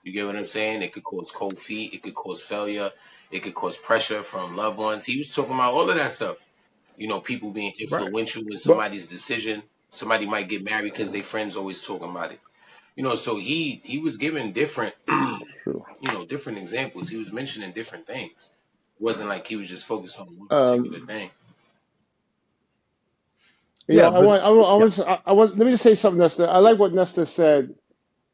You get what I'm saying? It could cause cold feet. It could cause failure. It could cause pressure from loved ones. He was talking about all of that stuff. People being influential in somebody's decision. Somebody might get married because their friends always talking about it. So he was giving different, different examples. He was mentioning different things. It wasn't like he was just focused on one particular thing. Let me just say something, Nestor. I like what Nestor said,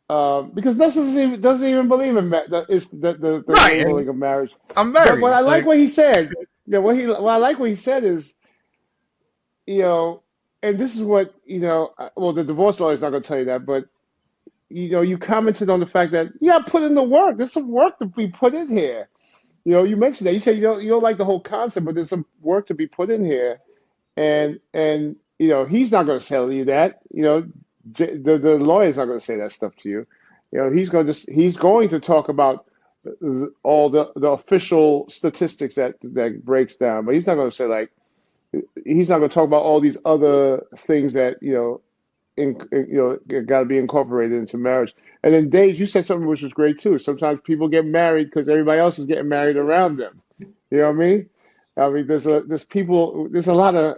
because Nestor doesn't even believe in the ruling of marriage. I'm married. But what I like what he said. Yeah, what I like what he said is, and this is what well, the divorce lawyer is not going to tell you that, but you commented on the fact that put in the work. There's some work to be put in here. You mentioned that. You said you don't like the whole concept, but there's some work to be put in here, and he's not going to tell you that. The lawyer's not going to say that stuff to you. He's going to talk about all the official statistics that breaks down, but he's not going to say he's not going to talk about all these other things that got to be incorporated into marriage. And then Dave, you said something which was great too. Sometimes people get married because everybody else is getting married around them. You know what I mean? There's a lot of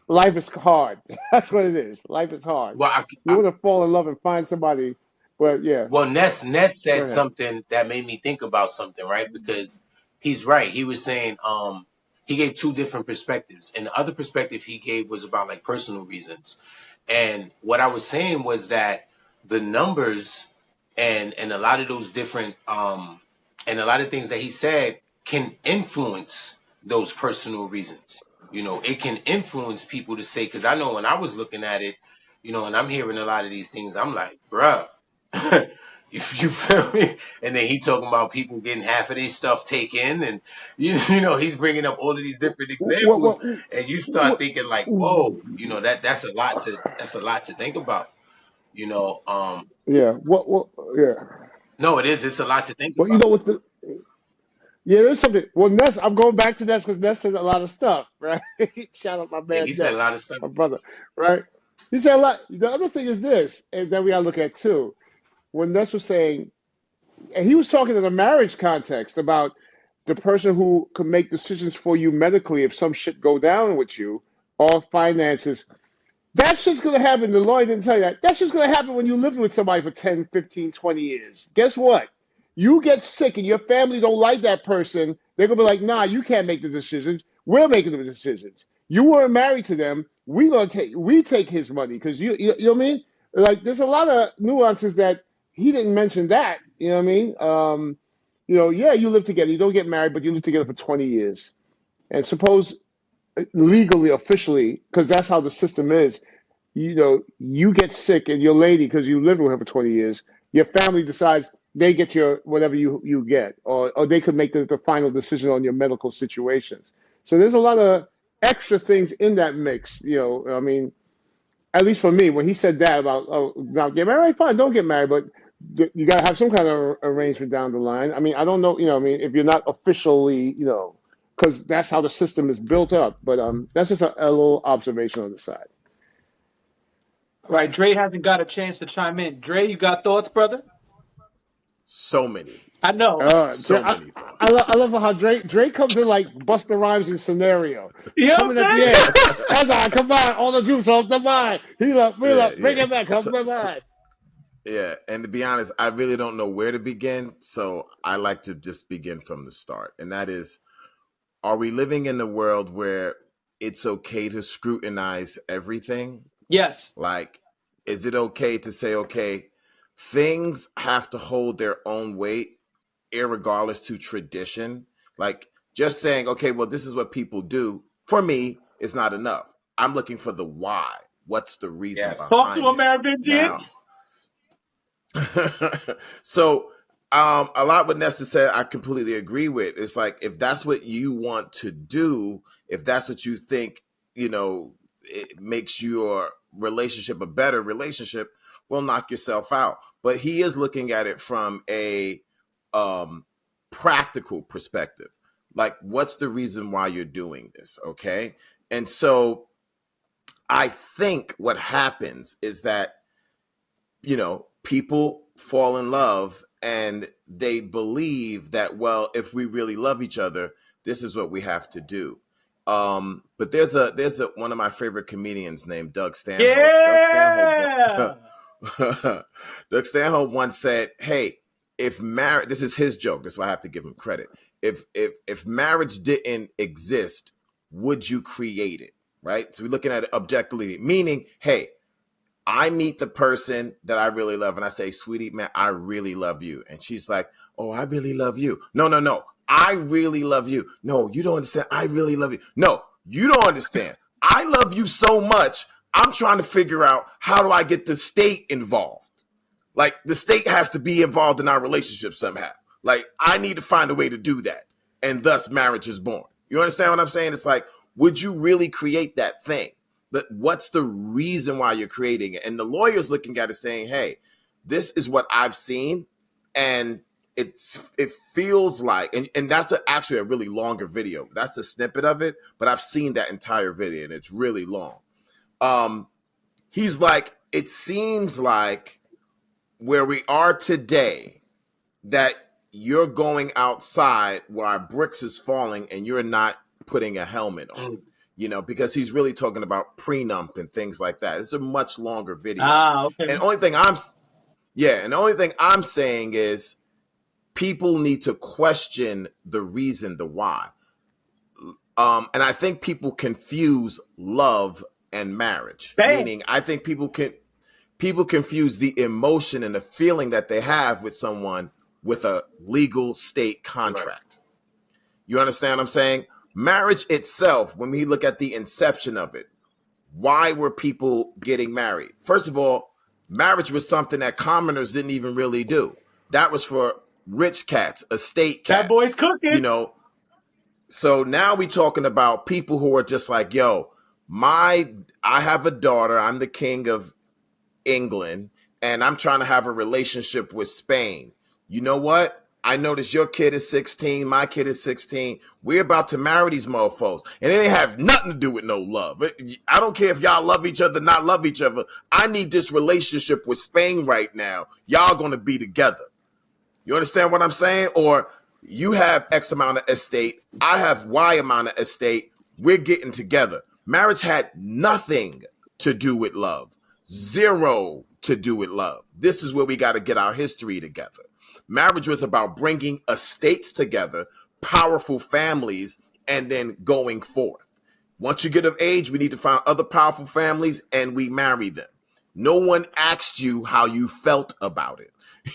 life is hard. That's what it is. Life is hard. Well, you want to fall in love and find somebody, but yeah. Well, Ness said something that made me think about something, right? Because he's right. He was saying he gave two different perspectives, and the other perspective he gave was about like personal reasons. And what I was saying was that the numbers and a lot of those different and a lot of things that he said can influence those personal reasons. You know, it can influence people to say, because I know when I was looking at it, you know, and I'm hearing a lot of these things, I'm like, bruh, you feel me? And then he talking about people getting half of their stuff taken, and you know, he's bringing up all of these different What, examples, what, and you start thinking like, whoa, you know, that's a lot to think about. You know, yeah, yeah. no, it is. It's a lot to think Well, you about. know what yeah, there's something. Well, Ness, I'm going back to Ness because Ness said a lot of stuff, right? Shout out my Yeah, man he said a Ness, lot of stuff. my brother, right? He said a lot. The other thing is this, and then we gotta look at too. When Ness was saying, and he was talking in a marriage context about the person who could make decisions for you medically if some shit go down with you, or finances. That shit's gonna happen. The lawyer didn't tell you that. That shit's gonna happen when you live with somebody for 10, 15, 20 years. Guess what? You get sick and your family don't like that person. They're gonna be like, nah, you can't make the decisions. We're making the decisions. You weren't married to them. We take his money because you know what I mean? Like there's a lot of nuances that he didn't mention that. You know what I mean? Yeah, you live together. You don't get married, but you live together for 20 years. And suppose legally, officially, because that's how the system is, you get sick and your lady, because you lived with her for 20 years, your family decides they get your whatever you get, or they could make the final decision on your medical situations. So there's a lot of extra things in that mix. I mean, at least for me, when he said that about, oh, now get married, fine, don't get married, but you got to have some kind of arrangement down the line. I mean, I don't know, I mean, if you're not officially, because that's how the system is built up. But that's just a little observation on the side. Right, Dre hasn't got a chance to chime in. Dre, you got thoughts, brother? So many, I know. so I, many I thoughts. love how Drake comes in like Busta Rhymes in scenario, You know what I'm coming at the saying? end. That's all. Come on, all the juice off the mind. We Yeah, love, bring yeah. it back, come So, the so mind. yeah, and to be honest, I really don't know where to begin. So I like to just begin from the start, and that is: are we living in a world where it's okay to scrutinize everything? Yes. Like, is it okay to say, okay, things have to hold their own weight, irregardless to tradition? Like, just saying, okay, well, this is what people do, for me, is not enough. I'm looking for the why. What's the reason Yes. Talk to behind him, it? Aravingian. Now, so a lot what Nesta said I completely agree with. It's like, if that's what you want to do, if that's what you think, it makes your relationship a better relationship, well, knock yourself out. But he is looking at it from a practical perspective. Like, what's the reason why you're doing this? Okay. And so I think what happens is that people fall in love and they believe that, well, if we really love each other, this is what we have to do. But there's a one of my favorite comedians named Doug Stanhope. Yeah. Doug Stanhope once said, "Hey, if marriage, this is his joke. That's why I have to give him credit. If marriage didn't exist, would you create it?" Right. So we're looking at it objectively, meaning, hey, I meet the person that I really love and I say, "Sweetie, man, I really love you." And she's like, "Oh, I really love you." No, no, no. I really love you. No, you don't understand. I really love you. No, you don't understand. I love you so much. I'm trying to figure out, how do I get the state involved? Like, the state has to be involved in our relationship somehow. Like, I need to find a way to do that. And thus marriage is born. You understand what I'm saying? It's like, would you really create that thing? But what's the reason why you're creating it? And the lawyer's looking at it saying, hey, this is what I've seen. And it feels like, and that's actually a really longer video. That's a snippet of it, but I've seen that entire video and it's really long. He's like, it seems like where we are today, that you're going outside while bricks is falling and you're not putting a helmet on. Because he's really talking about prenup and things like that. It's a much longer video. Okay. And the only thing I'm saying is people need to question the reason, the why. And I think people confuse love and marriage. Bam. Meaning, I think people confuse the emotion and the feeling that they have with someone with a legal state contract. Right. You understand what I'm saying? marriage itself, when we look at the inception of it, why were people getting married? First of all, marriage was something that commoners didn't even really do. That was for rich cats, estate cats. That boy's cooking. You know, so now we talking about people who are just like, yo, I have a daughter. I'm the king of England, and I'm trying to have a relationship with Spain. You know what? I noticed your kid is 16, my kid is 16. We're about to marry these mofos. And it ain't have nothing to do with no love. I don't care if y'all love each other, not love each other. I need this relationship with Spain right now. Y'all gonna be together. You understand what I'm saying? Or you have X amount of estate, I have Y amount of estate. We're getting together. Marriage had nothing to do with love. Zero to do with love. This is where we got to get our history together. Marriage was about bringing estates together, powerful families, and then going forth. Once you get of age, we need to find other powerful families and we marry them. No one asked you how you felt about it.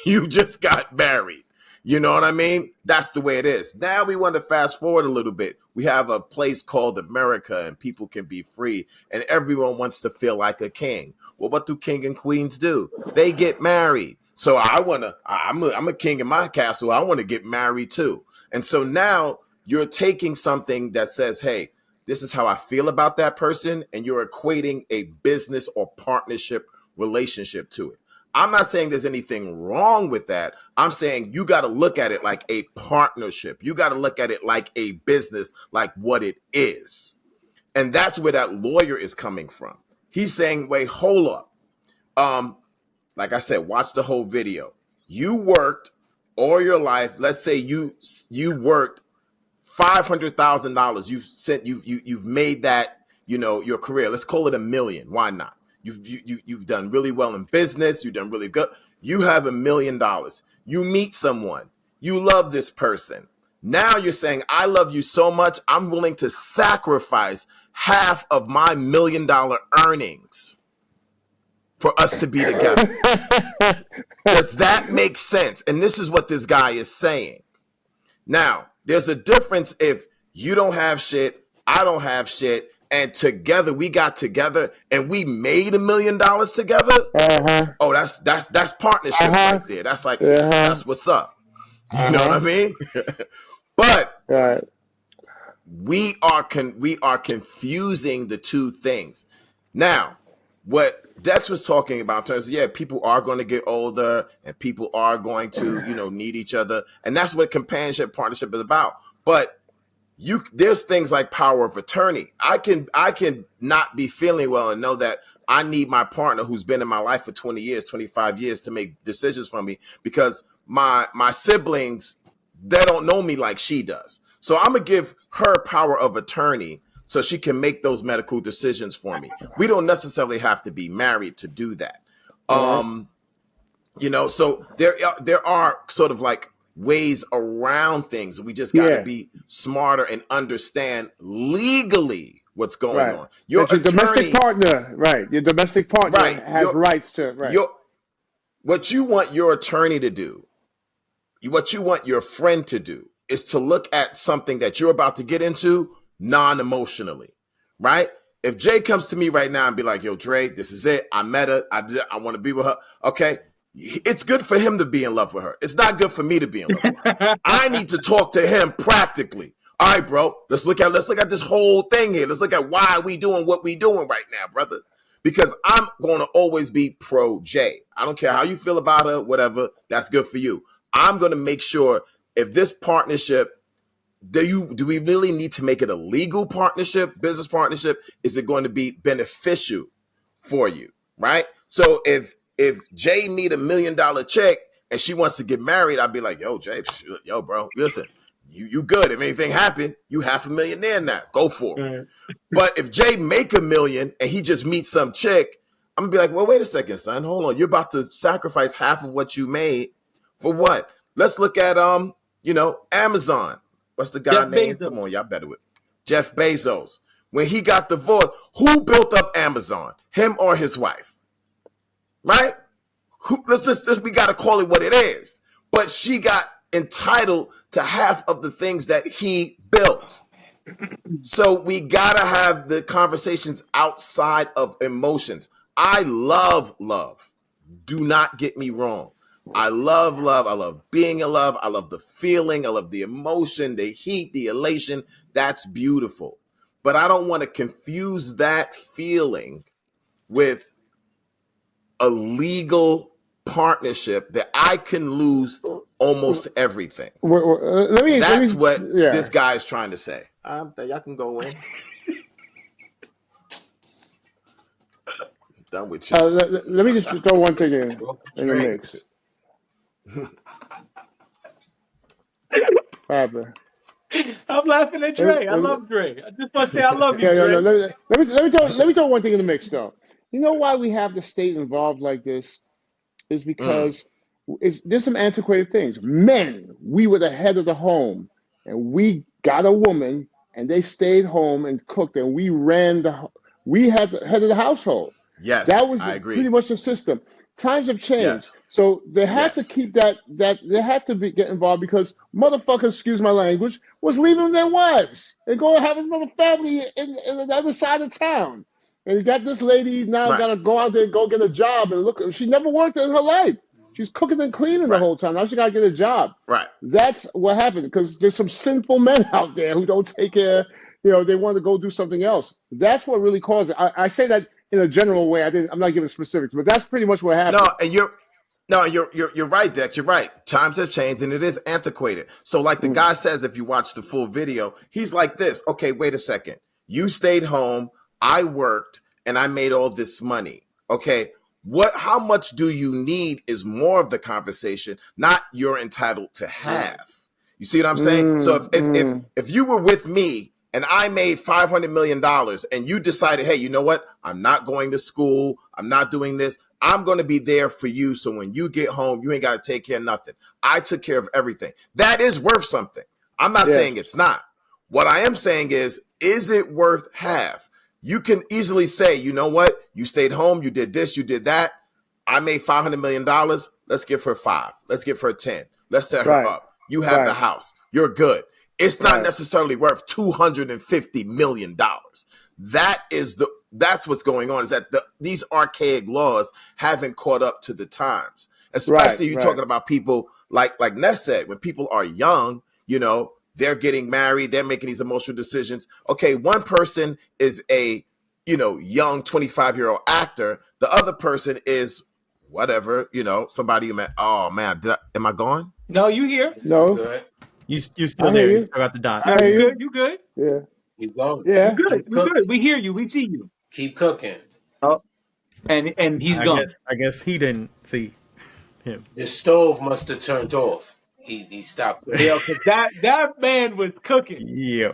You just got married. You know what I mean? That's the way it is. Now we want to fast forward a little bit. We have a place called America and people can be free and everyone wants to feel like a king. Well, what do king and queens do? They get married. So I'm a king in my castle. I want to get married too. And so now you're taking something that says, hey, this is how I feel about that person. And you're equating a business or partnership relationship to it. I'm not saying there's anything wrong with that. I'm saying you got to look at it like a partnership. You got to look at it like a business, like what it is. And that's where that lawyer is coming from. He's saying, wait, hold up. Like I said, watch the whole video. You worked all your life. Let's say you worked $500,000. You've made that, your career. Let's call it $1 million. Why not? You've done really well in business. You've done really good. You have $1 million. You meet someone. You love this person. Now you're saying, I love you so much, I'm willing to sacrifice half of my $1 million earnings for us to be together. Does that make sense? And this is what this guy is saying. Now, there's a difference if you don't have shit, I don't have shit, and together we got together and we made $1 million together. Oh, that's partnership right there. That's like that's what's up. You know what I mean? But we are confusing the two things. Now, what Dex was talking about in terms of, people are going to get older and people are going to, need each other. And that's what companionship, partnership is about. But there's things like power of attorney. I can not be feeling well and know that I need my partner who's been in my life for 20 years, 25 years to make decisions for me because my siblings, they don't know me like she does. So I'm going to give her power of attorney so she can make those medical decisions for me. We don't necessarily have to be married to do that. So there are sort of like ways around things. We just got to be smarter and understand legally what's going on. Your domestic partner, your domestic partner has rights to, what you want your attorney to do, what you want your friend to do is to look at something that you're about to get into non-emotionally, right? If Jay comes to me right now and be like, yo, Dre, this is it. I met her. I want to be with her. Okay. It's good for him to be in love with her. It's not good for me to be in love with her. I need to talk to him practically. All right, bro, let's look at this whole thing here. Let's look at why we doing what we doing right now, brother. Because I'm going to always be pro Jay. I don't care how you feel about her, whatever. That's good for you. I'm going to make sure if this partnership, do we really need to make it a legal partnership, business partnership? Is it going to be beneficial for you, right? So if Jay need $1 million check and she wants to get married, I'd be like, yo, Jay, bro, listen, you good. If anything happened, you $500,000 there now. Go for it. But if Jay make $1 million and he just meets some chick, I'm gonna be like, well, wait a second, son. Hold on. You're about to sacrifice half of what you made for what? Let's look at Amazon. What's the guy name? Come on, y'all better with Jeff Bezos. When he got divorced, who built up Amazon? Him or his wife? Right? We got to call it what it is. But she got entitled to half of the things that he built. So we gotta have the conversations outside of emotions. I love love. Do not get me wrong. I love love. I love being in love. I love the feeling. I love the emotion, the heat, the elation. That's beautiful. But I don't want to confuse that feeling with a legal partnership that I can lose almost everything. That's what this guy is trying to say. Y'all can go in. Done with you. Let me just throw one thing in the mix. What happened? I'm laughing at Dre. I love Dre. I just want to say I love you, Dre. Let me throw one thing in the mix, though. You know why we have the state involved like this? Is because there's some antiquated things. Men, we were the head of the home, and we got a woman, and they stayed home and cooked, and we had the head of the household. Yes, that was I agree. pretty much the system. Times have changed, Yes. so they had to keep that they had to get involved because motherfuckers, excuse my language, was leaving their wives and going to have another family in the other side of town. And you got this lady now got to go out there and go get a job and look. She never worked in her life. She's cooking and cleaning the whole time. Now she got to get a job. Right. That's what happened because there's some sinful men out there who don't take care. They want to go do something else. That's what really caused it. I say that in a general way. I'm not giving specifics, but that's pretty much what happened. You're right, Dex. You're right. Times have changed and it is antiquated. So like the guy says, if you watch the full video, he's like this. Okay, wait a second. You stayed home. I worked and I made all this money. Okay. How much do you need is more of the conversation, not you're entitled to have. You see what I'm saying? So if you were with me and I made $500 million and you decided, hey, you know what? I'm not going to school. I'm not doing this. I'm going to be there for you. So when you get home, you ain't got to take care of nothing. I took care of everything. That is worth something. I'm not saying it's not. What I am saying is it worth half? You can easily say, you know what? You stayed home. You did this. You did that. I made $500 million. Let's give her 5. Let's give her 10. Let's set her up. You have the house. You're good. It's not necessarily worth $250 million. That's what's going on, is that these archaic laws haven't caught up to the times. Especially you're talking about people like Ness said, when people are young, they're getting married, they're making these emotional decisions. Okay, one person is a young 25-year-old actor. The other person is whatever, somebody you met. Oh man, am I gone? No, you here? No. Good. You still there. You still got the dot. You good? Yeah. Keep going. Yeah. You good. We hear you. We see you. Keep cooking. Oh, and he's gone. I guess he didn't see him. The stove must have turned off. He stopped. Yeah, because that man was cooking. Yeah.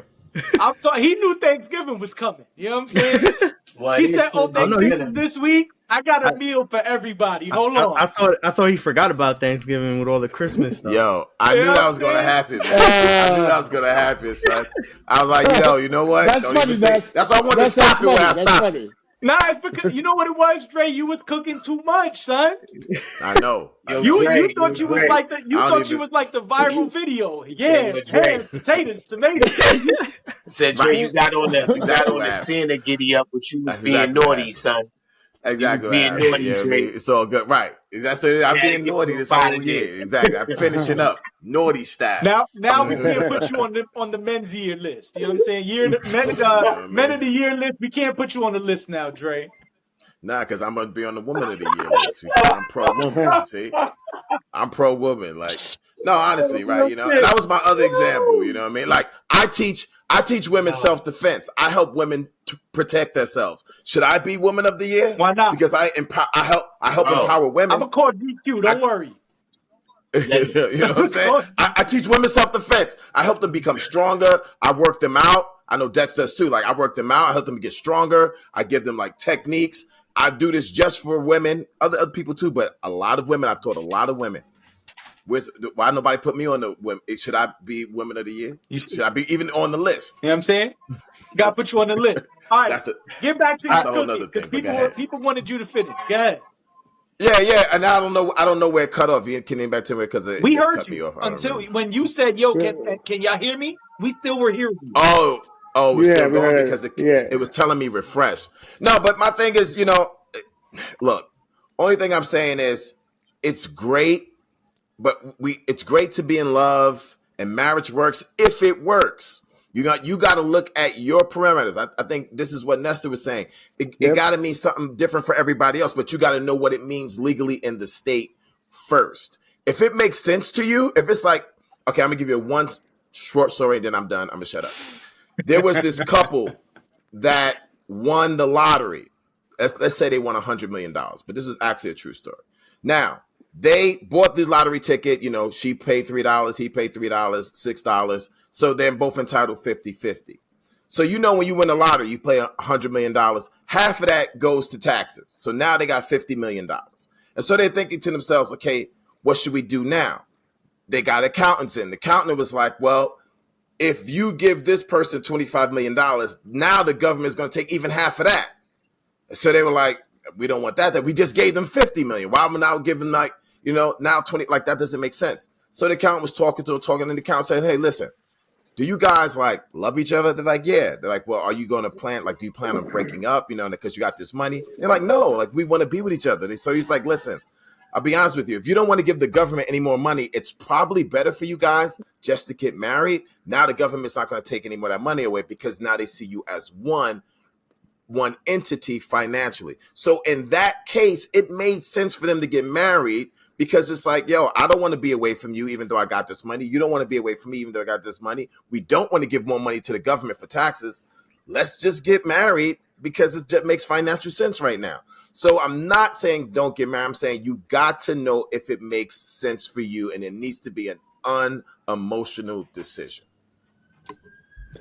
He knew Thanksgiving was coming. You know what I'm saying? Well, He said, "Oh, Thanksgiving's this week. I got a meal for everybody. Hold on." I thought he forgot about Thanksgiving with all the Christmas stuff. Yo, I knew that was gonna happen. I knew that was gonna happen, son. I was like, you know what? That's funny. That's why I wanted to stop it when I stopped. Nah, it's because you know what it was, Dre. You was cooking too much, son. I know. You thought you was like the viral video. Yes, hands, potatoes, tomatoes. Said Dre, you got on the Santa giddy up, but you was being naughty, son. Exactly. Being naughty, Dre. It's all good, right? I'm being naughty this whole year. Exactly. I'm finishing up naughty style. Now we can't put you on the men's year list. You know what I'm saying? Men of the year list. We can't put you on the list now, Dre. Nah, because I'm gonna be on the woman of the year list because I'm pro woman. See, I'm pro woman. Like, no, honestly, right? And that was my other example. You know what I mean? Like, I teach women self-defense. I help women to protect themselves. Should I be woman of the year? Why not? Because I help empower women. I'm gonna call DQ. Don't worry. You know what I'm saying? I teach women self-defense. I help them become stronger. I work them out. I know Dex does too. Like, I work them out. I help them get stronger. I give them like techniques. I do this just for women, other people too, but a lot of women. I've taught a lot of women. Why nobody put me on the women? Should I be women of the year? Should I be even on the list? You know what I'm saying? Got to put you on the list. All right, get back to this cooking because people wanted you to finish. Go ahead. Yeah, and I don't know where it cut off. You can back to me because we heard cut you me off. Until when you said, "Yo, can y'all hear me?" We still were hearing you. Oh, Oh, it was Yeah, still we going heard because it. Yeah. it was telling me refresh. No, but my thing is, look, only thing I'm saying is it's great, but it's great to be in love and marriage works if it works. You got to look at your parameters. I think this is what Nestor was saying. It Yep. got to mean something different for everybody else, but you got to know what it means legally in the state first. If it makes sense to you, if it's like, okay, I'm gonna give you one short story, and then I'm done. I'm gonna shut up. There was this couple that won the lottery. Let's say they won $100 million, but this was actually a true story. Now, they bought the lottery ticket. She paid $3, he paid $3, $6. So they're both entitled 50-50. So when you win the lottery, you play $100 million. Half of that goes to taxes. So now they got $50 million. And so they're thinking to themselves, okay, what should we do now? They got accountants in. The accountant was like, well, if you give this person $25 million, now the government is going to take even half of that. So they were like, we don't want that. We just gave them $50 million. Why am I now giving now 20? Like, that doesn't make sense. So the accountant was talking, and the accountant said, hey, listen, do you guys love each other? They're like, yeah. They're like, well, are you going to do you plan on breaking up, because you got this money? They're like, no, we want to be with each other. So he's like, listen, I'll be honest with you. If you don't want to give the government any more money, it's probably better for you guys just to get married. Now the government's not going to take any more of that money away because now they see you as one entity financially. So in that case, it made sense for them to get married because it's like, yo, I don't want to be away from you even though I got this money. You don't want to be away from me even though I got this money. We don't want to give more money to the government for taxes. Let's just get married because it just makes financial sense right now. So I'm not saying don't get married. I'm saying you got to know if it makes sense for you, and it needs to be an unemotional decision.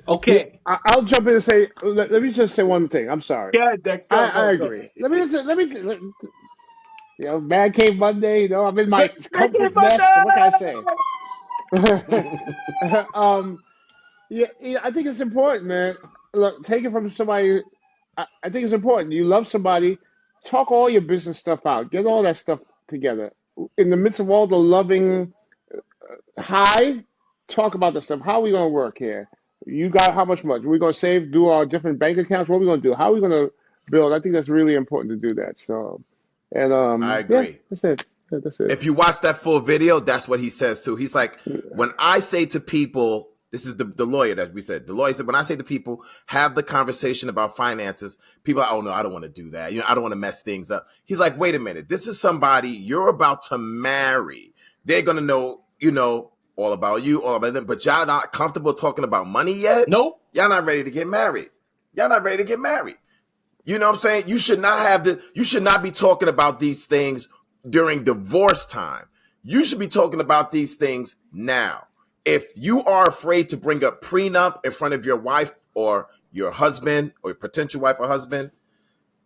Okay. I'll jump in and say, let me just say one thing. I'm sorry. Yeah, Dick, go, I go. agree. Let me, man cave Monday, I'm in my comfort nest. What can I say? Yeah, I think it's important, man. Look, take it from somebody. I think it's important. You love somebody, talk all your business stuff out. Get all that stuff together. In the midst of all the loving high, talk about the stuff. How are we going to work here? You got how much money? Are we going to save, do our different bank accounts? What are we going to do? How are we going to build? I think that's really important to do that. So, and I agree. Yeah, that's it. That's it. If you watch that full video, that's what he says too. He's like, when I say to people, this is the lawyer that we said. The lawyer said, when I say to people, have the conversation about finances, people are like, oh no, I don't want to do that. I don't want to mess things up. He's like, wait a minute. This is somebody you're about to marry. They're going to know, all about you, all about them, but y'all not comfortable talking about money yet? Nope. Y'all not ready to get married. Y'all not ready to get married. You know what I'm saying? You should not be talking about these things during divorce time. You should be talking about these things now. If you are afraid to bring up prenup in front of your wife or your husband or your potential wife or husband,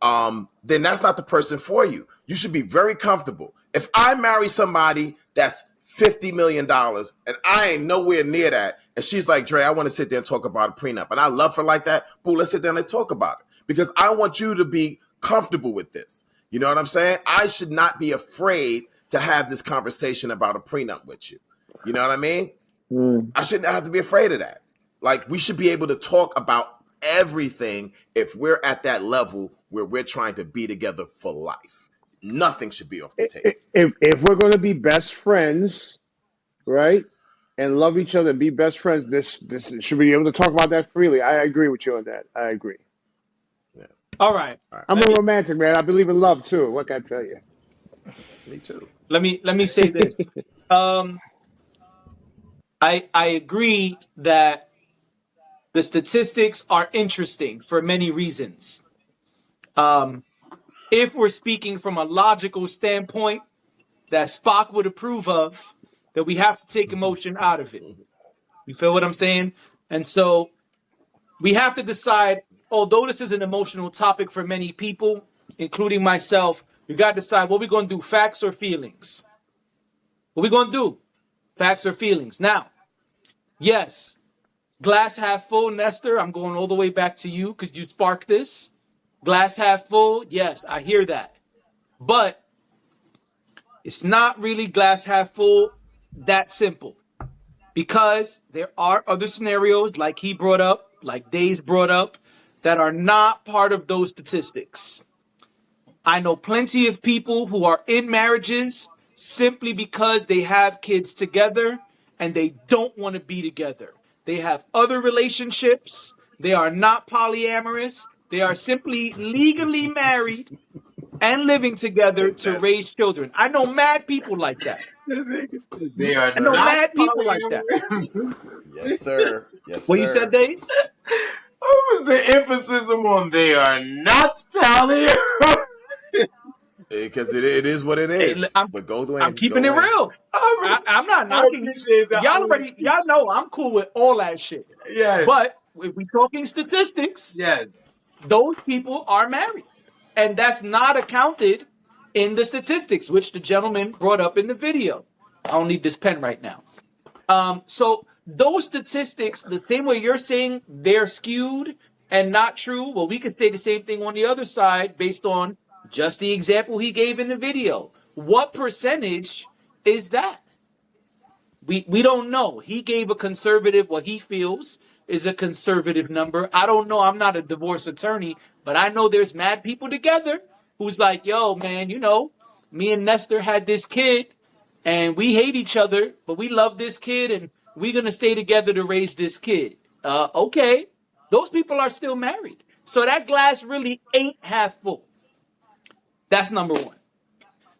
then that's not the person for you. You should be very comfortable. If I marry somebody that's $50 million and I ain't nowhere near that, and she's like, Dre, I want to sit there and talk about a prenup, and I love her like that, boo, let's sit there and let's talk about it because I want you to be comfortable with this. You know what I'm saying? I should not be afraid to have this conversation about a prenup with you. You know what I mean? I shouldn't have to be afraid of that. Like, we should be able to talk about everything if we're at that level where we're trying to be together for life. Nothing should be off the table. If we're going to be best friends, right, and love each other and be best friends, this should be able to talk about that freely. I agree with you on that. I agree. Yeah. All right. I'm a romantic, man. I believe in love too. What can I tell you? Me too. Let me say this. I agree that the statistics are interesting for many reasons. If we're speaking from a logical standpoint that Spock would approve of, that we have to take emotion out of it. You feel what I'm saying? And so we have to decide, although this is an emotional topic for many people, including myself, we got to decide what we're going to do, facts or feelings. What we going to do, facts or feelings. Now, yes, glass half full, Nestor, I'm going all the way back to you because you sparked this. Glass half full, yes, I hear that. But it's not really glass half full that simple because there are other scenarios like he brought up like Days brought up, that are not part of those statistics. I know plenty of people who are in marriages simply because they have kids together and they don't want to be together. They have other relationships. They are not polyamorous. They are simply legally married and living together to raise children. I know mad people like that. They are I know not mad people like that. polyamorous. Yes, sir. Yes, What you said, sir. Days? What was the emphasis on they are not polyamorous? Because it is what it Hey, is. But go I'm Dwayne. keeping Go it Dwayne. real. I'm not I knocking. appreciate that. Y'all know I'm cool with all that shit. Yes. But if we talking statistics, Yes. those people are married. And that's not accounted in the statistics, which the gentleman brought up in the video. I don't need this pen right now. So those statistics, the same way you're saying they're skewed and not true, well, we could say the same thing on the other side based on just the example he gave in the video. What percentage is that? We don't know. He gave a conservative, what he feels is a conservative number. I don't know. I'm not a divorce attorney, but I know there's mad people together who's like, yo, man, me and Nestor had this kid and we hate each other, but we love this kid and we're going to stay together to raise this kid. Okay. Those people are still married. So that glass really ain't half full. That's number one.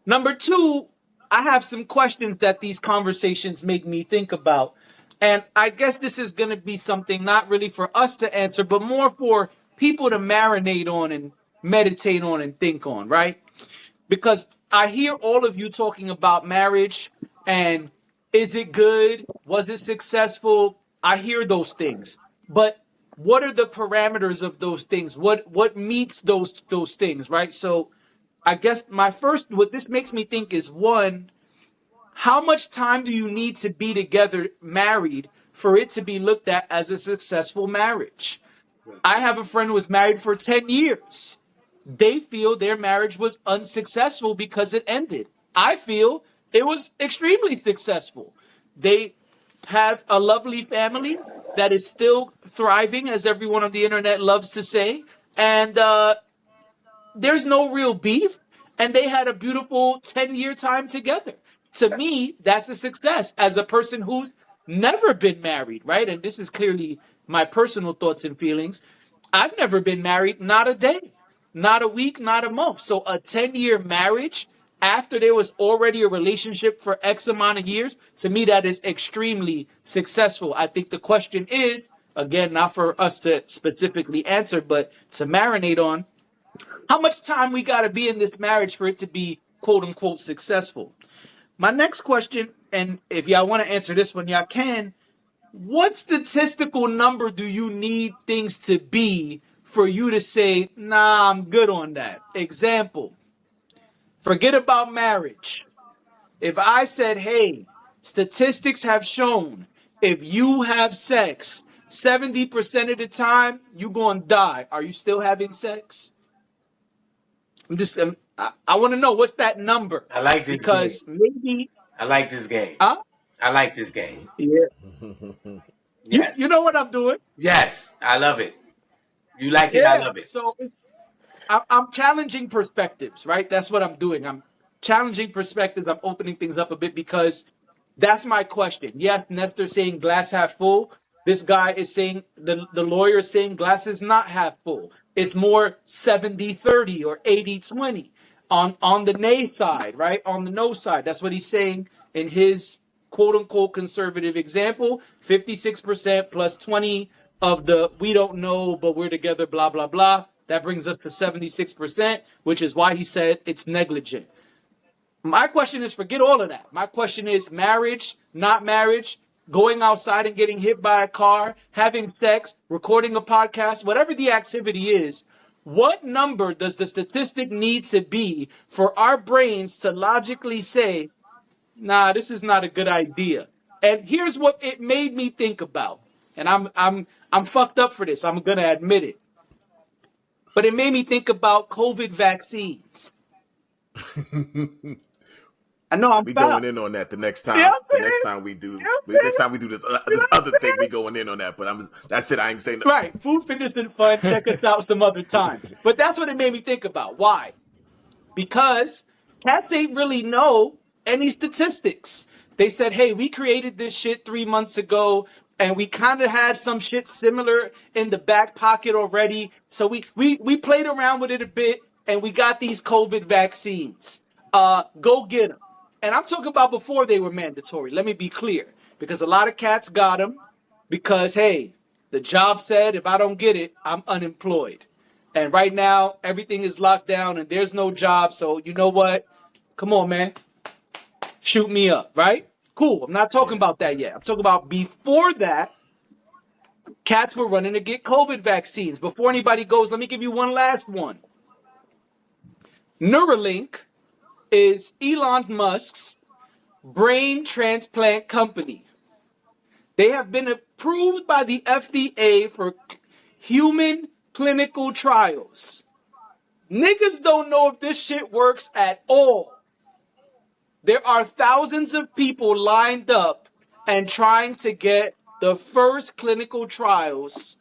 Number two, I have some questions that these conversations make me think about. And I guess this is going to be something not really for us to answer, but more for people to marinate on and meditate on and think on, right? Because I hear all of you talking about marriage and is it good? Was it successful? I hear those things. But what are the parameters of those things? What meets those things, right? So I guess what this makes me think is one, how much time do you need to be together married for it to be looked at as a successful marriage? I have a friend who was married for 10 years. They feel their marriage was unsuccessful because it ended. I feel it was extremely successful. They have a lovely family that is still thriving, as everyone on the internet loves to say. And there's no real beef, and they had a beautiful 10-year time together. To me, that's a success as a person who's never been married, right? And this is clearly my personal thoughts and feelings. I've never been married, not a day, not a week, not a month. So a 10-year marriage after there was already a relationship for X amount of years, to me, that is extremely successful. I think the question is, again, not for us to specifically answer, but to marinate on, how much time we got to be in this marriage for it to be quote unquote successful? My next question, and if y'all want to answer this one, y'all can. What statistical number do you need things to be for you to say, nah, I'm good on that? Example, forget about marriage. If I said, hey, statistics have shown if you have sex, 70% of the time, you're going to die. Are you still having sex? I want to know what's that number. I like this because game. maybe I like this game. I like this game. Yeah. Yes. You know what I'm doing. Yes, I love it. You like it, I love it. So I'm challenging perspectives, right? That's what I'm doing. I'm challenging perspectives. I'm opening things up a bit because that's my question. Yes, Nestor's saying glass half full. This guy is saying, the lawyer is saying glass is not half full. It's more 70-30 or 80-20 on the nay side, right? On the no side. That's what he's saying in his quote unquote conservative example. 56% plus 20 of the we don't know, but we're together, blah, blah, blah. That brings us to 76%, which is why he said it's negligent. My question is, forget all of that. My question is marriage, not marriage, going outside and getting hit by a car, having sex, recording a podcast, whatever the activity is. What number does the statistic need to be for our brains to logically say, nah, this is not a good idea? And here's what it made me think about. And I'm fucked up for this. I'm going to admit it. But it made me think about COVID vaccines. I know I'm We foul. going in on that the next time. You know what I'm The next saying? time we do, You know what I'm the next saying? time we do this, You know this what I'm other thing, saying? we going in on that. But that's it. I ain't saying no. Right. Food, fitness, and fun. Check us out some other time. But that's what it made me think about. Why? Because cats ain't really know any statistics. They said, hey, we created this shit 3 months ago, and we kind of had some shit similar in the back pocket already. So we played around with it a bit, and we got these COVID vaccines. Go get them. And I'm talking about before they were mandatory. Let me be clear. Because a lot of cats got them because, hey, the job said if I don't get it, I'm unemployed. And right now, everything is locked down and there's no job. So, you know what? Come on, man. Shoot me up, right? Cool. I'm not talking about that yet. I'm talking about before that, cats were running to get COVID vaccines. Before anybody goes, let me give you one last one. Neuralink is Elon Musk's brain transplant company. They have been approved by the FDA for human clinical trials. Niggas don't know if this shit works at all. There are thousands of people lined up and trying to get the first clinical trials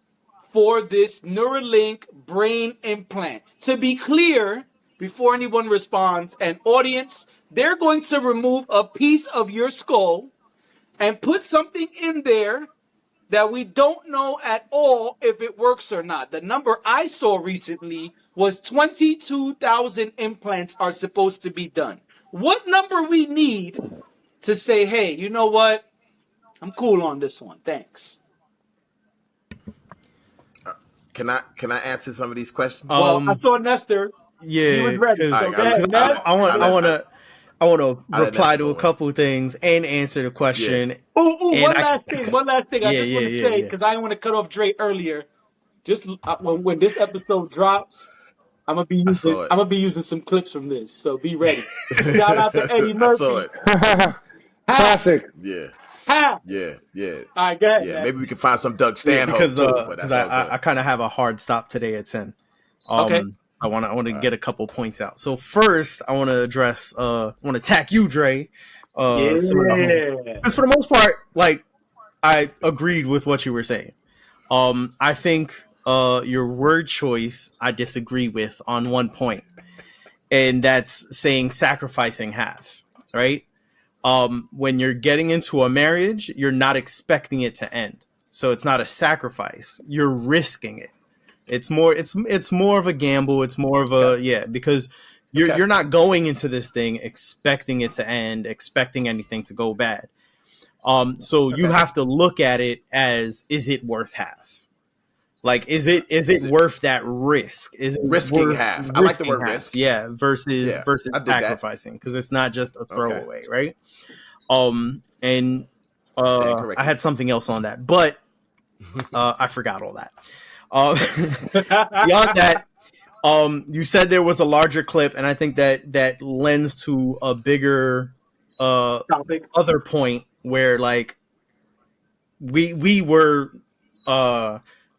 for this Neuralink brain implant. To be clear, before anyone responds, an audience, they're going to remove a piece of your skull and put something in there that we don't know at all if it works or not. The number I saw recently was 22,000 implants are supposed to be done. What number we need to say, hey, you know what? I'm cool on this one. Thanks. Can I answer some of these questions? Well, I saw Nestor. He was Yeah, ready. because So go ahead, Ness. I want to reply to a go couple things and answer the question. Ooh, And one last thing. I just want to say, yeah. because I didn't want to cut off Dre earlier. Just when this episode drops, I'm gonna be using some clips from this. So be ready. Shout out to Eddie Murphy. I saw it. Classic. Yeah. Ha! Yeah. All right, go ahead, Yeah. Ness. Maybe we can find some Doug Stanhope because too. But that's all good. I kind of have a hard stop today at 10. Okay. I want to get a couple points out. So first, I want to address. I want to attack you, Dre. Because for the most part, like I agreed with what you were saying. I think your word choice I disagree with on one point, and that's saying sacrificing half, right? When you're getting into a marriage, you're not expecting it to end, so it's not a sacrifice. You're risking it. It's more of a gamble. It's more of a because you're not going into this thing expecting it to end, expecting anything to go bad. So you have to look at it as, is it worth half? Like, is it worth that risk? Is it risking half? I like the word risk. Yeah, versus sacrificing, because it's not just a throwaway, right? And I had something else on that, but I forgot all that. Beyond that, you said there was a larger clip, and I think that lends to a bigger topic. Other point where like we were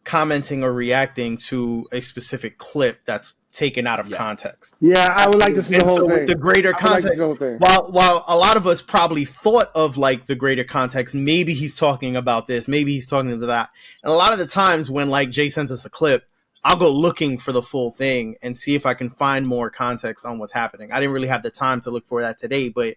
commenting or reacting to a specific clip that's taken out of context. Yeah, I would like to see the whole thing. With the greater context, while a lot of us probably thought of like the greater context, maybe he's talking about this, maybe he's talking about that. And a lot of the times when like Jay sends us a clip, I'll go looking for the full thing and see if I can find more context on what's happening. I didn't really have the time to look for that today, but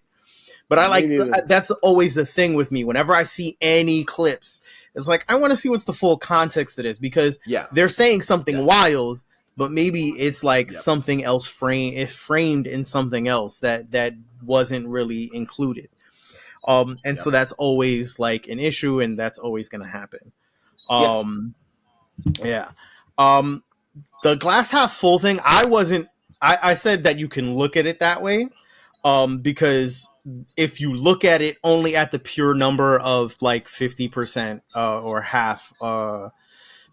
I like that's always the thing with me. Whenever I see any clips, it's like I want to see what's the full context of this, because they're saying something wild, but maybe it's like something else framed in something else that wasn't really included. So that's always like an issue, and that's always going to happen. The glass half full thing, I said that you can look at it that way, because if you look at it only at the pure number of like 50% or half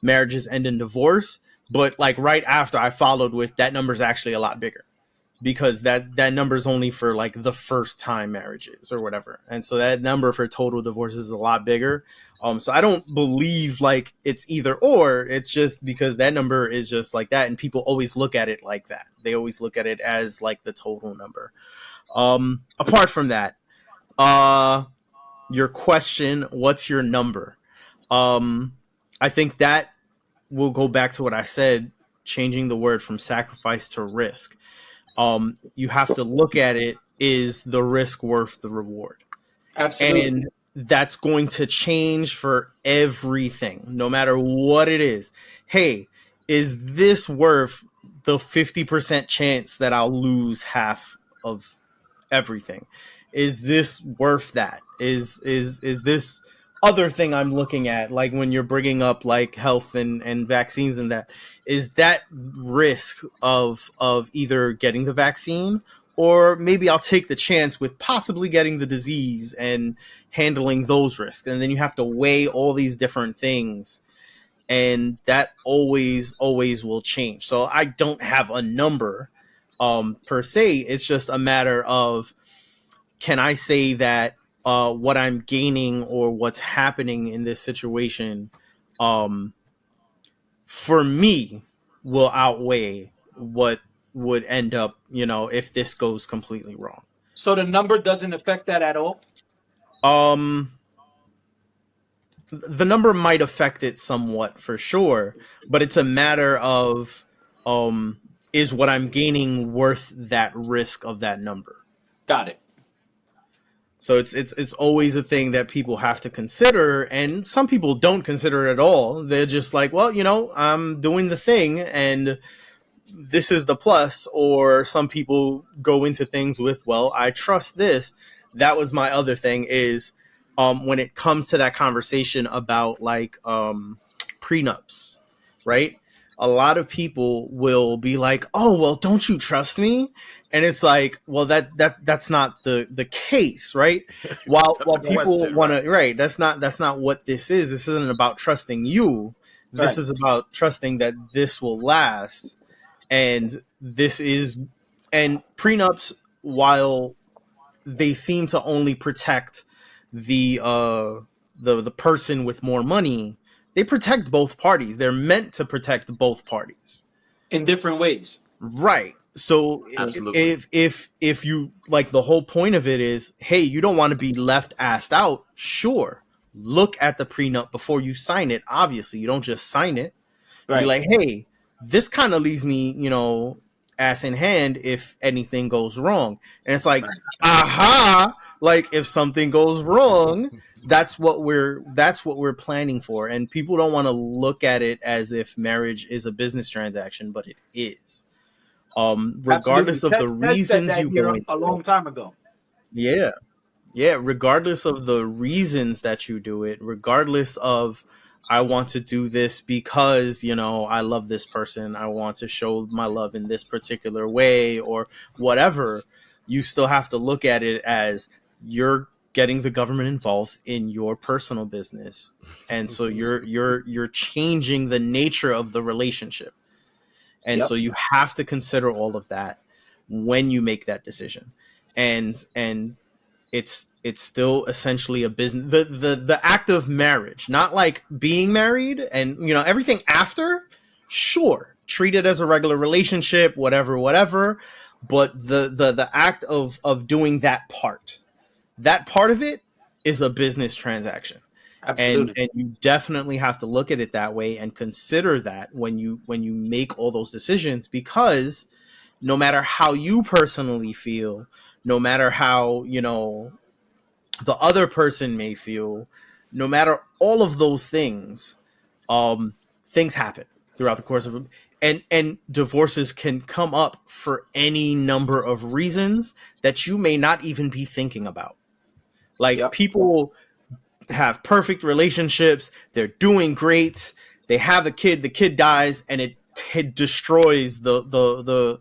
marriages end in divorce, but like right after I followed with that number is actually a lot bigger, because that number is only for like the first time marriages or whatever, and so that number for total divorces is a lot bigger. So I don't believe like it's either or. It's just because that number is just like that, and people always look at it like that. They always look at it as like the total number. Apart from that, your question, what's your number? I think that will go back to what I said, changing the word from sacrifice to risk. You have to look at it, is the risk worth the reward? Absolutely. And that's going to change for everything, no matter what it is. Hey, is this worth the 50% chance that I'll lose half of everything? Is this worth that? Is this other thing I'm looking at, like when you're bringing up like health and vaccines and that, is that risk of either getting the vaccine, or maybe I'll take the chance with possibly getting the disease and handling those risks? And then you have to weigh all these different things, and that always will change. So I don't have a number per se. It's just a matter of, can I say that what I'm gaining or what's happening in this situation, for me, will outweigh what would end up, if this goes completely wrong. So the number doesn't affect that at all? The number might affect it somewhat, for sure, but it's a matter of, is what I'm gaining worth that risk of that number? Got it. So it's always a thing that people have to consider, and some people don't consider it at all. They're just like, well, I'm doing the thing, and this is the plus. Or some people go into things with, well, I trust this. That was my other thing, is when it comes to that conversation about like prenups, right? A lot of people will be like, oh, well, don't you trust me? And it's like, well, that's not the case, right? While people want to, right? That's not what this is. This isn't about trusting you. This is about trusting that this will last. And prenups, while they seem to only protect the person with more money, they protect both parties. They're meant to protect both parties in different ways. Right. So if you, like, the whole point of it is, hey, you don't want to be left assed out. Sure. Look at the prenup before you sign it. Obviously, you don't just sign it. Right. You're like, hey, this kind of leaves me, ass in hand if anything goes wrong. And it's like, aha, like if something goes wrong, that's what we're planning for. And people don't want to look at it as if marriage is a business transaction, but it is. Regardless of the reasons you go into, a long time ago. Yeah. Regardless of the reasons that you do it, regardless of, I want to do this because, I love this person, I want to show my love in this particular way, or whatever, you still have to look at it as you're getting the government involved in your personal business. And so you're changing the nature of the relationship. And so you have to consider all of that when you make that decision. And it's still essentially a business. The act of marriage, not like being married and everything after. Sure, treat it as a regular relationship, whatever. But the act of doing that part of it is a business transaction. Absolutely. And you definitely have to look at it that way and consider that when you make all those decisions, because no matter how you personally feel, no matter how, the other person may feel, no matter all of those things, things happen throughout the course of it. And divorces can come up for any number of reasons that you may not even be thinking about. Like, people have perfect relationships, they're doing great, they have a kid, the kid dies, and it destroys the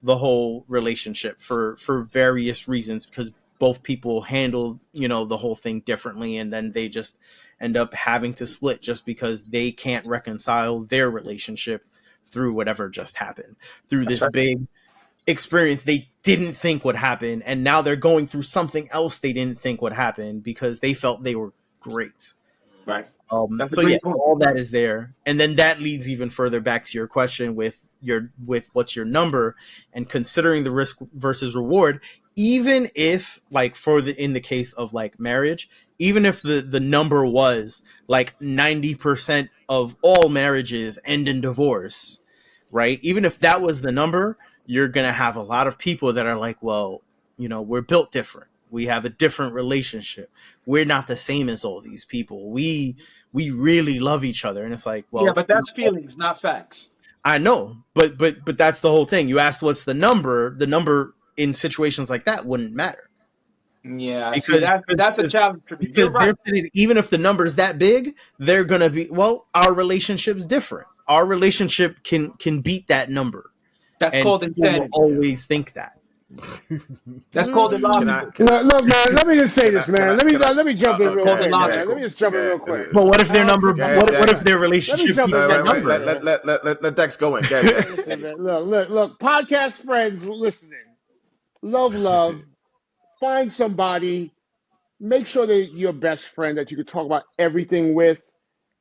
whole relationship for various reasons, because both people handle the whole thing differently, and then they just end up having to split just because they can't reconcile their relationship through whatever just happened, through this big experience they didn't think would happen, and now they're going through something else they didn't think would happen because they felt they were great. Right. So yeah, all that is there. And then that leads even further back to your question with what's your number, and considering the risk versus reward. even if like in the case of like marriage, even if the number was like 90% of all marriages end in divorce, right? Even if that was the number, you're going to have a lot of people that are like, well, we're built different. We have a different relationship. We're not the same as all these people. We really love each other. And it's like, well, yeah, but that's feelings, not facts. I know, but that's the whole thing. You asked what's the number. The number in situations like that wouldn't matter. Yeah, see, that's a challenge for me. You're right. Even if the number is that big, they're gonna be, well, our relationship's different. Our relationship can beat that number. That's called insanity. Always think that. That's called illogical. Look, man. Let me just say this, man. Let me jump in real quick. Let me just jump in real quick. But what if their number? What if their relationship? Let Dex go in. Look. Podcast friends listening. Love. Find somebody. Make sure that your best friend that you can talk about everything with,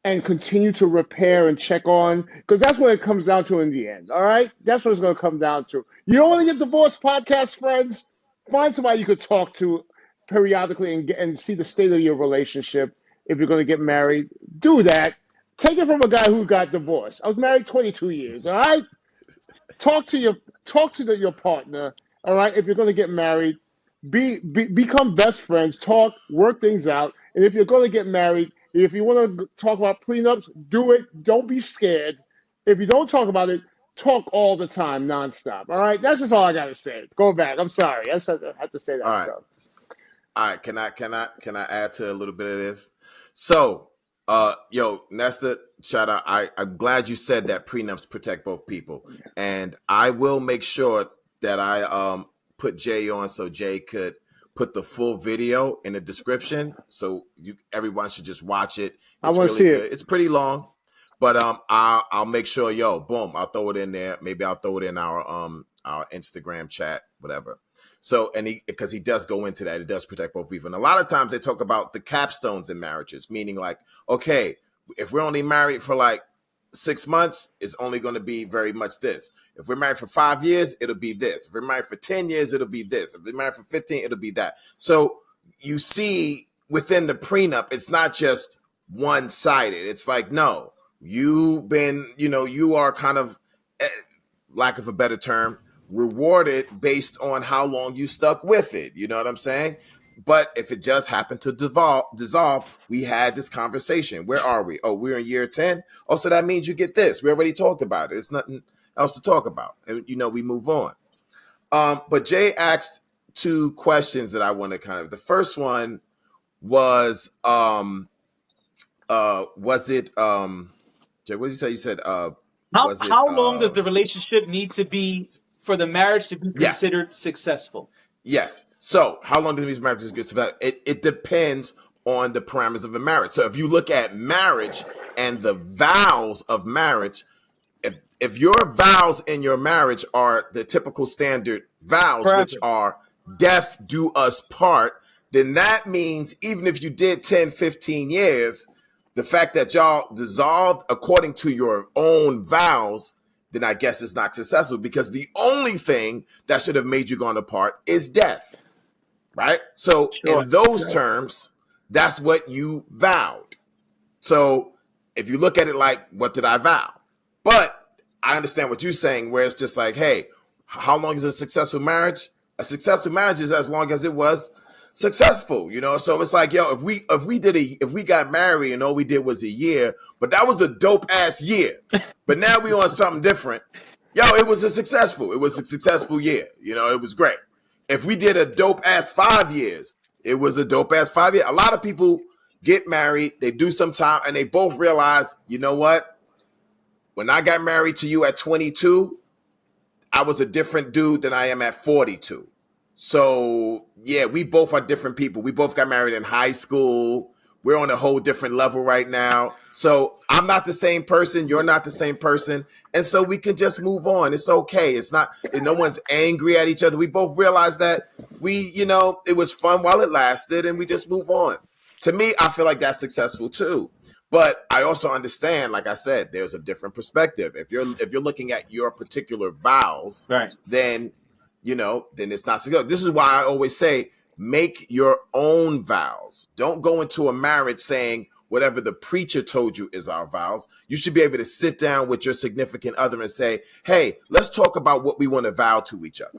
and continue to repair and check on, because that's what it comes down to in the end. All right, that's what it's going to come down to. You don't want to get divorced, podcast friends. Find somebody you could talk to periodically and see the state of your relationship. If you're going to get married, do that. Take it from a guy who got divorced. I was married 22 years. All right, talk to your partner. All right, if you're going to get married, become best friends. Talk, work things out, and if you're going to get married. If you want to talk about prenups, do it. Don't be scared. If you don't talk about it, talk all the time, nonstop. All right? That's just all I got to say. Go back. I'm sorry. I just have to say that stuff. All right. Can I add to a little bit of this? So, Nesta, shout out. I'm glad you said that prenups protect both people. And I will make sure that I put Jay on so Jay could put the full video in the description, so everyone should just watch it. I want to see it. It's pretty long, but I'll make sure, boom, I'll throw it in there. Maybe I'll throw it in our Instagram chat, whatever. So, because he does go into that, it does protect both people. And a lot of times they talk about the capstones in marriages, meaning like, okay, if we're only married for like 6 months, it's only going to be very much this. If we're married for 5 years, it'll be this. If we're married for 10 years, it'll be this. If we're married for 15, it'll be that. So you see within the prenup, it's not just one-sided. It's like, no, you are kind of, lack of a better term, rewarded based on how long you stuck with it. You know what I'm saying? But if it just happened to dissolve, we had this conversation. Where are we? Oh, we're in year 10. Oh, so that means you get this. We already talked about it. It's nothing else to talk about. And, we move on. But Jay asked 2 questions that I want to the first one was, Jay, what did you say? You said, how long does the relationship need to be for the marriage to be considered successful? Yes. So how long do these marriages get to? It depends on the parameters of the marriage. So if you look at marriage and the vows of marriage, if your vows in your marriage are the typical standard vows, which are death do us part, then that means even if you did 10, 15 years, the fact that y'all dissolved according to your own vows, then I guess it's not successful, because the only thing that should have made you go apart is death, right? So in those terms, that's what you vowed. So if you look at it like, what did I vow? But I understand what you're saying, where it's just like, hey, how long is a successful marriage? A successful marriage is as long as it was successful, So it's like, if we got married and all we did was a year, but that was a dope ass year. But now we on something different. It was a successful year. It was great. If we did a dope ass 5 years, it was a dope ass 5 years. A lot of people get married, they do some time, and they both realize, you know what? When I got married to you at 22, I was a different dude than I am at 42. So, yeah, we both are different people. We both got married in high school. We're on a whole different level right now. So I'm not the same person. You're not the same person. And so we can just move on. It's okay. It's not, no one's angry at each other. We both realize that it was fun while it lasted, and we just move on. To me, I feel like that's successful too. But I also understand, like I said, there's a different perspective. If you're looking at your particular vows, right, then then it's not secure. This is why I always say, make your own vows. Don't go into a marriage saying whatever the preacher told you is our vows. You should be able to sit down with your significant other and say, hey, let's talk about what we want to vow to each other.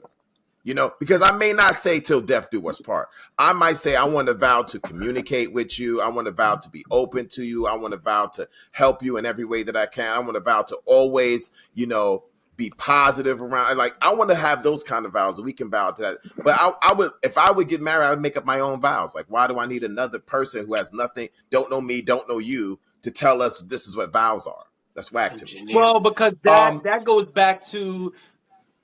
Because I may not say till death do us part. I might say I want to vow to communicate with you. I want to vow to be open to you. I want to vow to help you in every way that I can. I want to vow to always, be positive around. Like, I want to have those kind of vows, and we can vow to that. But I would, if I would get married, I would make up my own vows. Like, why do I need another person who has nothing, don't know me, don't know you, to tell us this is what vows are? That's whack to me. Well, because that goes back to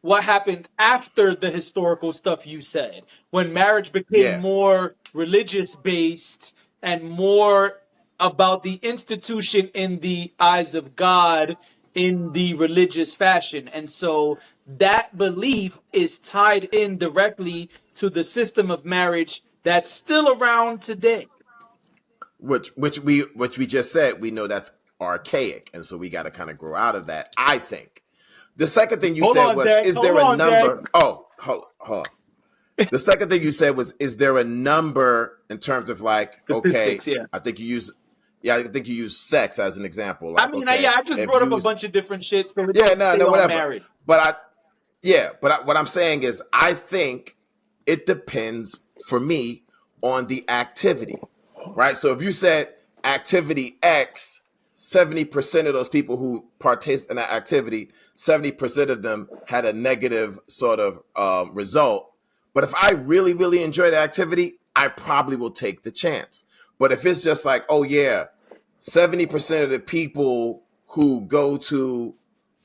what happened after the historical stuff you said, when marriage became more religious based and more about the institution in the eyes of God in the religious fashion. And so that belief is tied in directly to the system of marriage that's still around today. Which we just said, we know that's archaic, and so we got to kind of grow out of that, I think. The second thing you said was, is there a number? Oh, hold on. The second thing you said was, is there a number in terms of like, statistics, okay, I think you use sex as an example. Like, I just brought up a bunch of different shit. So whatever. Married. But what I'm saying is, I think it depends for me on the activity, right? So if you said activity X, 70% of those people who partake in that activity, 70% of them had a negative sort of result. But if I really, really enjoy the activity, I probably will take the chance. But if it's just like, 70% of the people who go to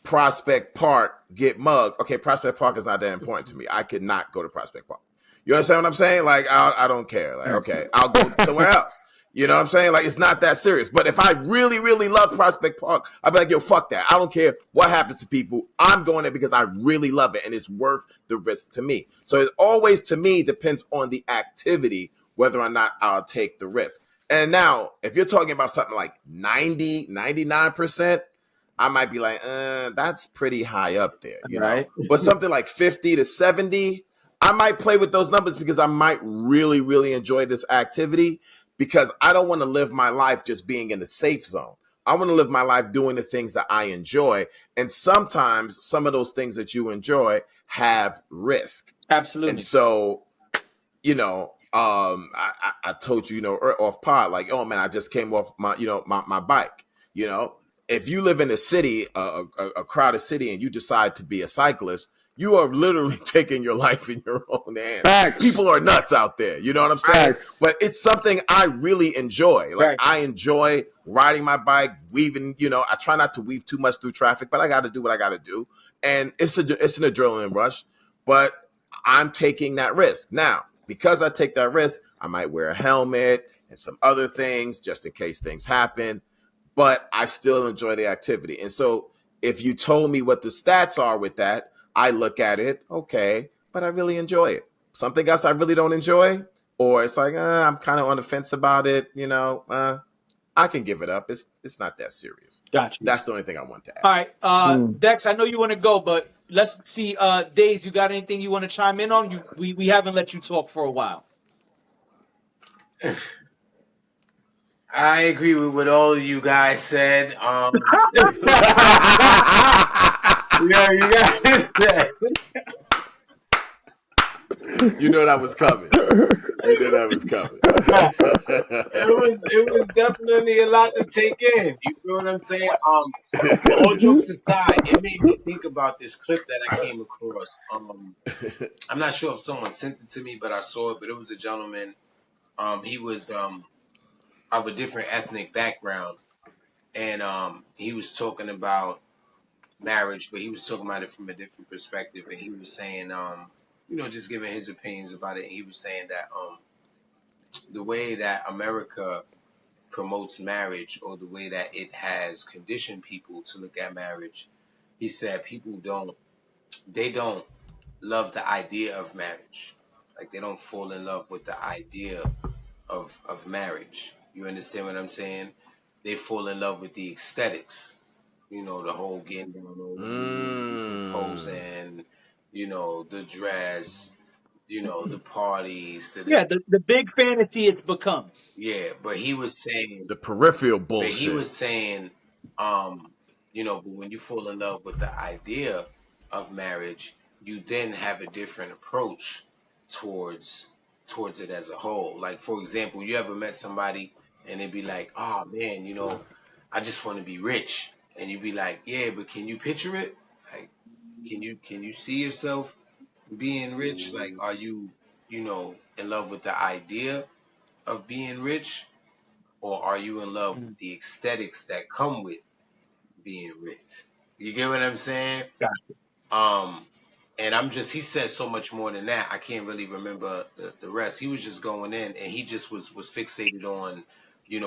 Prospect Park get mugged. Okay, Prospect Park is not that important to me. I could not go to Prospect Park. You understand what I'm saying? Like, I don't care. Like, okay, I'll go somewhere else. You know what I'm saying? Like, it's not that serious. But if I really, really love Prospect Park, I'd be like, yo, fuck that. I don't care what happens to people. I'm going there because I really love it, and it's worth the risk to me. So it always, to me, depends on the activity, whether or not I'll take the risk. And now, if you're talking about something like 90, 99%, I might be like, that's pretty high up there, know? But something like 50 to 70, I might play with those numbers because I might really, really enjoy this activity, because I don't want to live my life just being in the safe zone. I want to live my life doing the things that I enjoy. And sometimes some of those things that you enjoy have risk. Absolutely. And so, I told you, off pod, like, oh man, I just came off my, my bike. If you live in a city, a crowded city, and you decide to be a cyclist, you are literally taking your life in your own hands. Facts. People are nuts out there. You know what I'm saying? Facts. But it's something I really enjoy. Like, I enjoy riding my bike, weaving. I try not to weave too much through traffic, but I got to do what I got to do. And it's an adrenaline rush, but I'm taking that risk. Now, because I take that risk, I might wear a helmet and some other things just in case things happen, but I still enjoy the activity. And so if you told me what the stats are with that, I look at it, okay, but I really enjoy it. Something else I really don't enjoy, or it's like, I'm kind of on the fence about it, I can give it up. It's not that serious. Gotcha. That's the only thing I want to add. All right, Dex, I know you want to go, but let's see. Days, you got anything you want to chime in on? We haven't let you talk for a while. I agree with what all of you guys said. Yeah, you guys said. You know that was coming. It was definitely a lot to take in. You feel what I'm saying? All jokes aside, it made me think about this clip that I came across. I'm not sure if someone sent it to me, but I saw it. But it was a gentleman. He was of a different ethnic background, and he was talking about marriage, but he was talking about it from a different perspective. And he was saying, just giving his opinions about it. And he was saying that the way that America promotes marriage, or the way that it has conditioned people to look at marriage, he said people don't love the idea of marriage. Like, they don't fall in love with the idea of marriage. You understand what I'm saying? They fall in love with the aesthetics. The whole getting down on proposing, the dress, the parties, Yeah, the big fantasy it's become. yeah. But he was saying, The peripheral but he bullshit. was saying, um, but when you fall in love with the idea of marriage, you then have a different approach towards it as a whole. Like for example, you ever met somebody and they'd be like, "Oh man, I just want to be rich," and you'd be like, "Yeah, but can you picture it? Like, can you see yourself being rich? Like, are you, in love with the idea of being rich, or are you in love with Mm. the aesthetics that come with being rich?" You get what I'm saying? Gotcha. Um, and he said so much more than that. I can't really remember the rest. He was just going in, and he just was fixated on,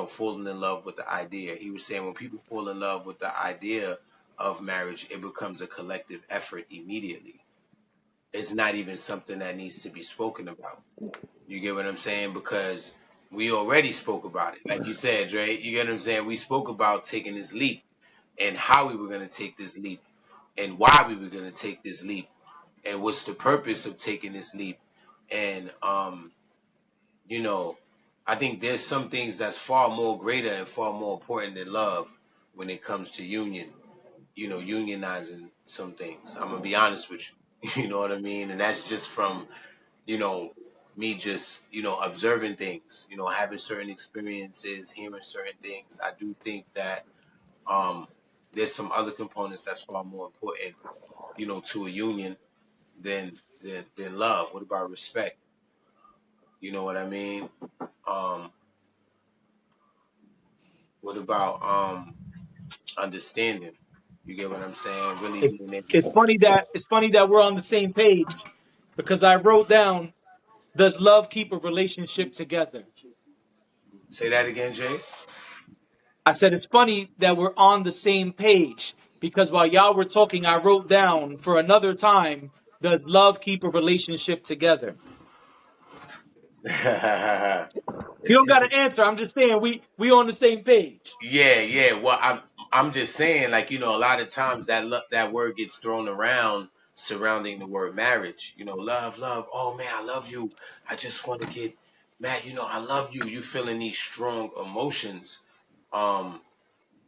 falling in love with the idea. He was saying when people fall in love with the idea of marriage, it becomes a collective effort immediately. It's not even something that needs to be spoken about. You get what I'm saying? Because we already spoke about it. Like you said, Dre, you get what I'm saying? We spoke about taking this leap and how we were going to take this leap and why we were going to take this leap and what's the purpose of taking this leap. And, you know, I think there's some things that's far more greater and far more important than love when it comes to unionizing some things. I'm going to be honest with you. You know what I mean? And that's just from, you know, me just, observing things, having certain experiences, hearing certain things. I do think that um, there's some other components that's far more important, to a union than love. What about respect? You know what I mean? Um, what about understanding? You get what I'm saying? Really It's being able it's to funny that it's funny that we're on the same page because I wrote down, does love keep a relationship together? say that again, Jay. I said it's funny that we're on the same page because while y'all were talking, I wrote down for another time, does love keep a relationship together? You It's don't got to interesting. answer. I'm just saying we on the same page. Yeah, yeah. Well, I'm just saying, like, a lot of times that word gets thrown around surrounding the word marriage. Love, love. Oh man, I love you. I just want to get mad. I love you. You feeling these strong emotions. Um,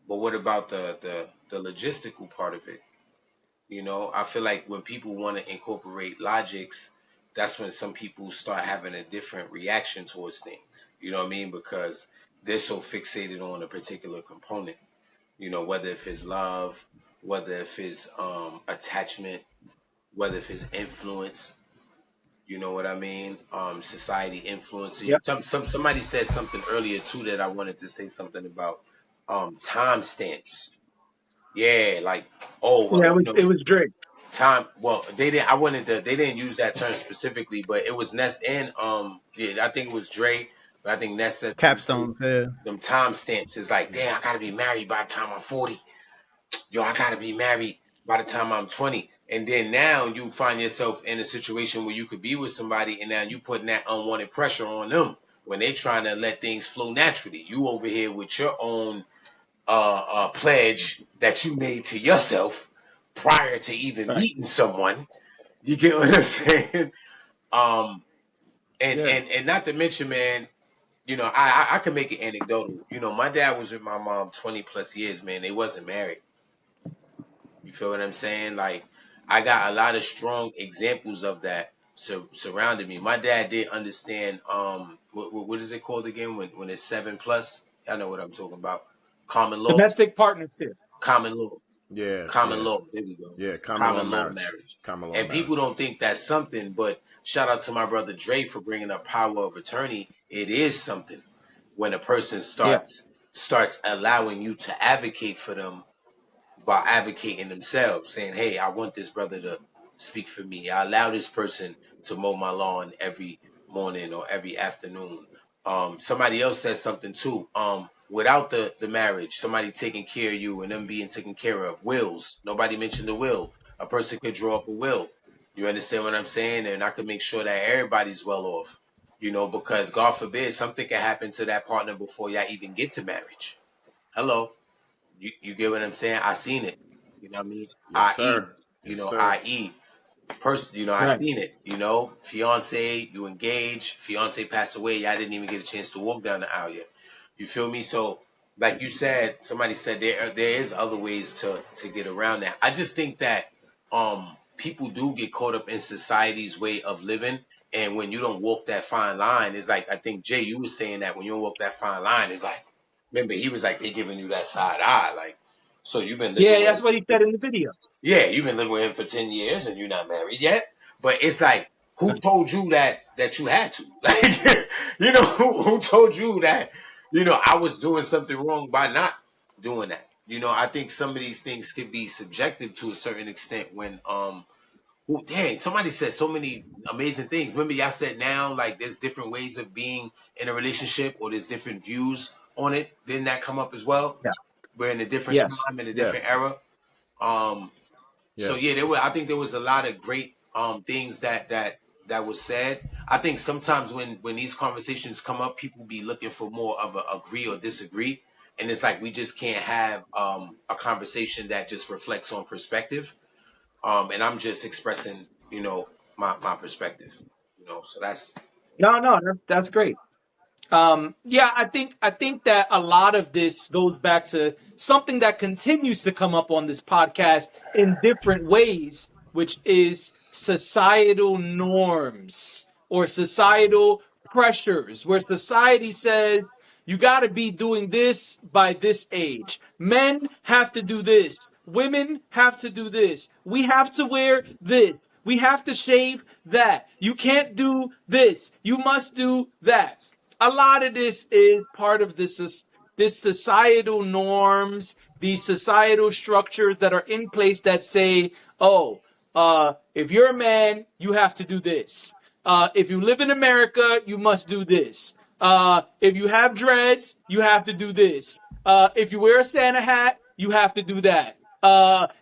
but what about the logistical part of it? I feel like when people want to incorporate logics, that's when some people start having a different reaction towards things. You know what I mean? Because they're so fixated on a particular component. Whether if it's love, whether if it's attachment, whether if it's influence. You know what I mean? Society influencing you. Yep. Somebody said something earlier too that I wanted to say something about. Timestamps. Yeah, like, oh Yeah, well, it was Drake. time. Well, they didn't. I wanted to. They didn't use that term specifically, but it was Ness and yeah, I think it was Dre. But I think Ness said something too. Capstones, yeah. Them timestamps is like, damn, I gotta be married by the time I'm 40. Yo, I gotta be married by the time I'm 20. And then now you find yourself in a situation where you could be with somebody, and now you putting that unwanted pressure on them when they trying to let things flow naturally. You over here with your own pledge that you made to yourself prior to even Right. meeting someone. You get what I'm saying? Um, and Yeah. and and not to mention, man, I can make it anecdotal. My dad was with my mom 20 plus years, man. They wasn't married. You feel what I'm saying? Like, I got a lot of strong examples of that surrounding me. My dad did understand. What is it called again? When it's 7 plus, I know what I'm talking about. Common law, Domestic partnership. common law. Yeah. Common Yeah. law. There we go. Yeah. Common law Common law marriage. marriage. Common law And people marriage. don't think that's something, but shout out to my brother Dre for bringing up power of attorney. It is something when a person Yeah. starts allowing you to advocate for them by advocating themselves, saying, "Hey, I want this brother to speak for me. I allow this person to mow my lawn every morning or every afternoon." Somebody else said something too. Without the marriage, somebody taking care of you and them being taken care of. Wills. Nobody mentioned the will. A person could draw up a will. You understand what I'm saying? And I could make sure that everybody's well off. Because God forbid something can happen to that partner before y'all even get to marriage. Hello. You get what I'm saying? I seen it. You know what I mean? Yes, I.e. sir. Yes, sir. I.e. I Right. seen it. Fiance, you engaged, fiance passed away. Y'all didn't even get a chance to walk down the aisle yet. You feel me? So, like you said, somebody said there is other ways to get around that. I just think that people do get caught up in society's way of living, and when you don't walk that fine line, it's like I think Jay, you was saying that when you don't walk that fine line, it's like remember he was like they giving you that side eye, like so you've been living Yeah, with that's him. what he said in the video. Yeah, you've been living with him for 10 years and you're not married yet. But it's like, who told you that you had to? Like, who told you that, I was doing something wrong by not doing that. I think some of these things can be subjective to a certain extent when dang, somebody said so many amazing things. Remember y'all said now like there's different ways of being in a relationship or there's different views on it. Didn't that come up as well? Yeah. We're in a different Yes. time, in a Yeah. different era. Um so Yeah. yeah, I think there was a lot of great things that was said. I think sometimes when these conversations come up, people be looking for more of a agree or disagree, and it's like we just can't have a conversation that just reflects on perspective. And I'm just expressing, my perspective. So that's No, no, that's great. Yeah, I think that a lot of this goes back to something that continues to come up on this podcast in different ways, which is societal norms or societal pressures, where society says you got to be doing this by this age. Men have to do this. Women have to do this. We have to wear this. We have to shave that. You can't do this. You must do that. A lot of this is part of this societal norms, these societal structures that are in place that say, oh, if you're a man, you have to do this. If you live in America, you must do this. If you have dreads, you have to do this. If you wear a Santa hat, you have to do that.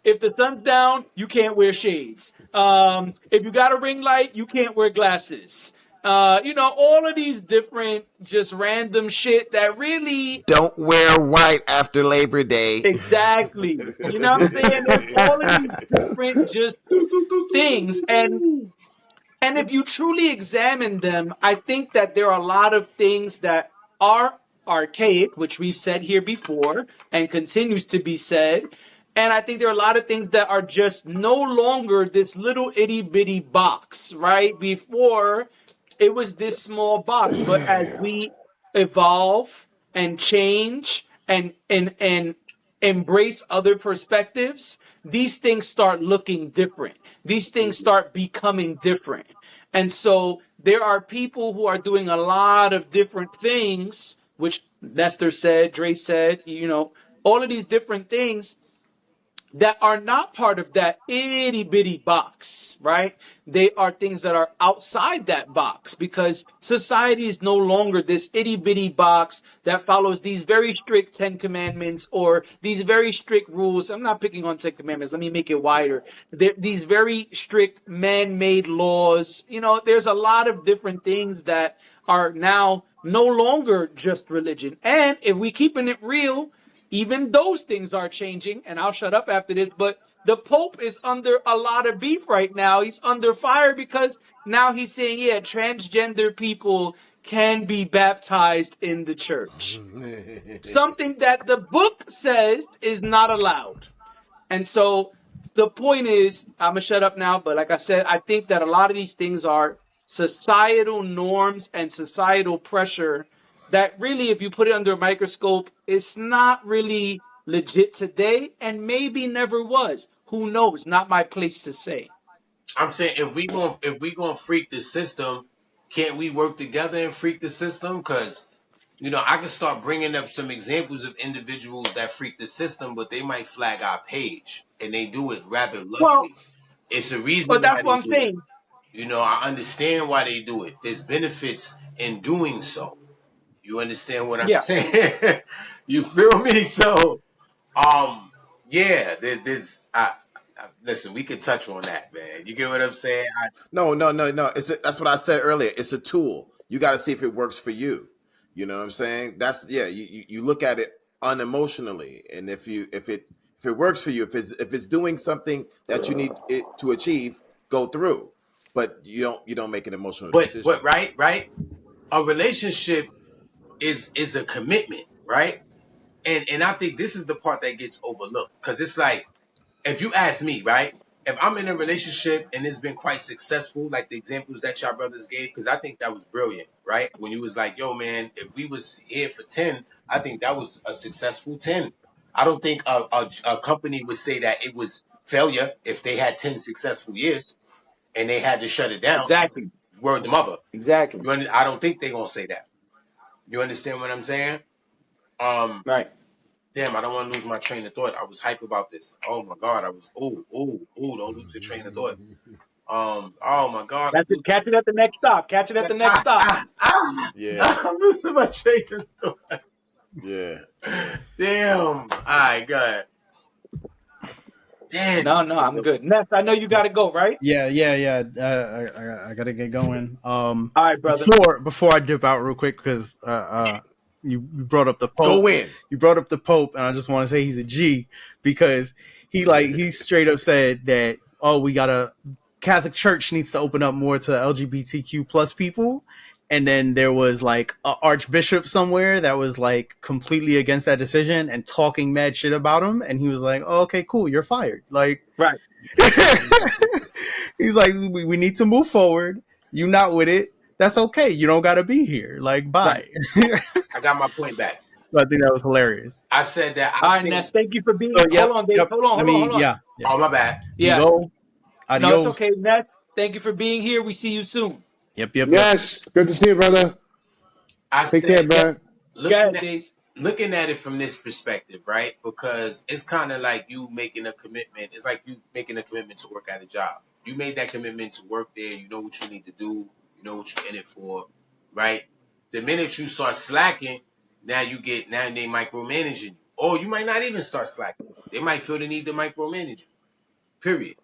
If the sun's down, you can't wear shades. If you got a ring light, you can't wear glasses. All of these different, just random shit that really Don't wear white after Labor Day. exactly. You know what I'm saying? There's all of these different just things, and if you truly examine them, I think that there are a lot of things that are archaic, which we've said here before and continues to be said. And I think there are a lot of things that are just no longer this little itty bitty box, right? Before it was this small box, but as we evolve and change and embrace other perspectives, these things start looking different. These things start becoming different. And so there are people who are doing a lot of different things, which Nestor said, Dre said, all of these different things that are not part of that itty bitty box, right? They are things that are outside that box because society is no longer this itty bitty box that follows these very strict 10 commandments or these very strict rules. I'm not picking on 10 commandments. Let me make it wider. These very strict man-made laws. There's a lot of different things that are now no longer just religion. And if we keeping it real, even those things are changing, and I'll shut up after this, but the Pope is under a lot of beef right now. He's under fire because now he's saying, yeah, transgender people can be baptized in the church. Something that the book says is not allowed. And so the point is, I'm going to shut up now, but like I said, I think that a lot of these things are societal norms and societal pressure that really, if you put it under a microscope, it's not really legit today and maybe never was. Who knows? Not my place to say. I'm saying if we gonna freak the system, can't we work together and freak the system? Because I can start bringing up some examples of individuals that freak the system, but they might flag our page, and they do it rather Well, luckily. It's a reason but why that's what they I'm do it. saying. I understand why they do it. There's benefits in doing so. You understand what I'm Yeah. saying? You feel me? So, yeah, listen, we could touch on that, man. You get what I'm saying? No. That's what I said earlier. It's a tool. You got to see if it works for you. You know what I'm saying? That's yeah. You look at it unemotionally, and if it works for you, if it's doing something that you need it to achieve, go through, but you don't make an emotional But decision. right. A relationship is a commitment, right? And I think this is the part that gets overlooked because it's like if you ask me, right? If I'm in a relationship and it's been quite successful, like the examples that y'all brothers gave, because I think that was brilliant, right? When you was like, yo, man, if we was here for 10, I think that was a successful 10. I don't think a company would say that it was failure if they had 10 successful years and they had to shut it down. Exactly. Word the mother. Exactly. I don't think they're going to say that. You understand what I'm saying? Right. Damn, I don't want to lose my train of thought. I was hype about this. Oh my God, I was don't lose your train of thought. Oh my God, That's it. Catch it at the next stop. Catch it at the next stop. Yeah. I'm losing my train of thought. Yeah. Damn. All right, good. Damn. No, I'm good. Ness, I know you got to go, right? Yeah. I gotta get going. All right, brother. Before I dip out real quick, because you brought up the Pope. Go in. You brought up the Pope, and I just want to say he's a G because he straight up said that Catholic Church needs to open up more to LGBTQ plus people. And then there was like an archbishop somewhere that was like completely against that decision and talking mad shit about him. And he was like, oh, okay, cool. You're fired. Like, right. He's like, we need to move forward. You not with it. That's okay. You don't got to be here. Like, bye. Right. I got my point back. So I think that was hilarious. I said that. All right, Ness, thank you for being here. Hold on, Dave. Hold on. Yeah. Oh, my bad. Yeah. Go. No, it's okay, Ness. Thank you for being here. We see you soon. Yep. Yes. Good to see you, brother. Take care, man. Looking at it from this perspective, right? Because it's kind of like you making a commitment. It's like you making a commitment to work at a job. You made that commitment to work there. You know what you need to do. You know what you're in it for, right? The minute you start slacking, now they micromanaging you. Or you might not even start slacking. They might feel the need to micromanage you. Period.